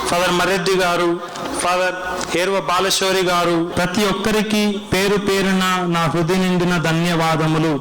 ఫాదర్ మరెడ్డి గారు, ఫాదర్ ఏరువ బాలేశ్వరి గారు, ప్రతి ఒక్కరికి పేరు పేరున నా హృదయ నిండిన ధన్యవాదములు.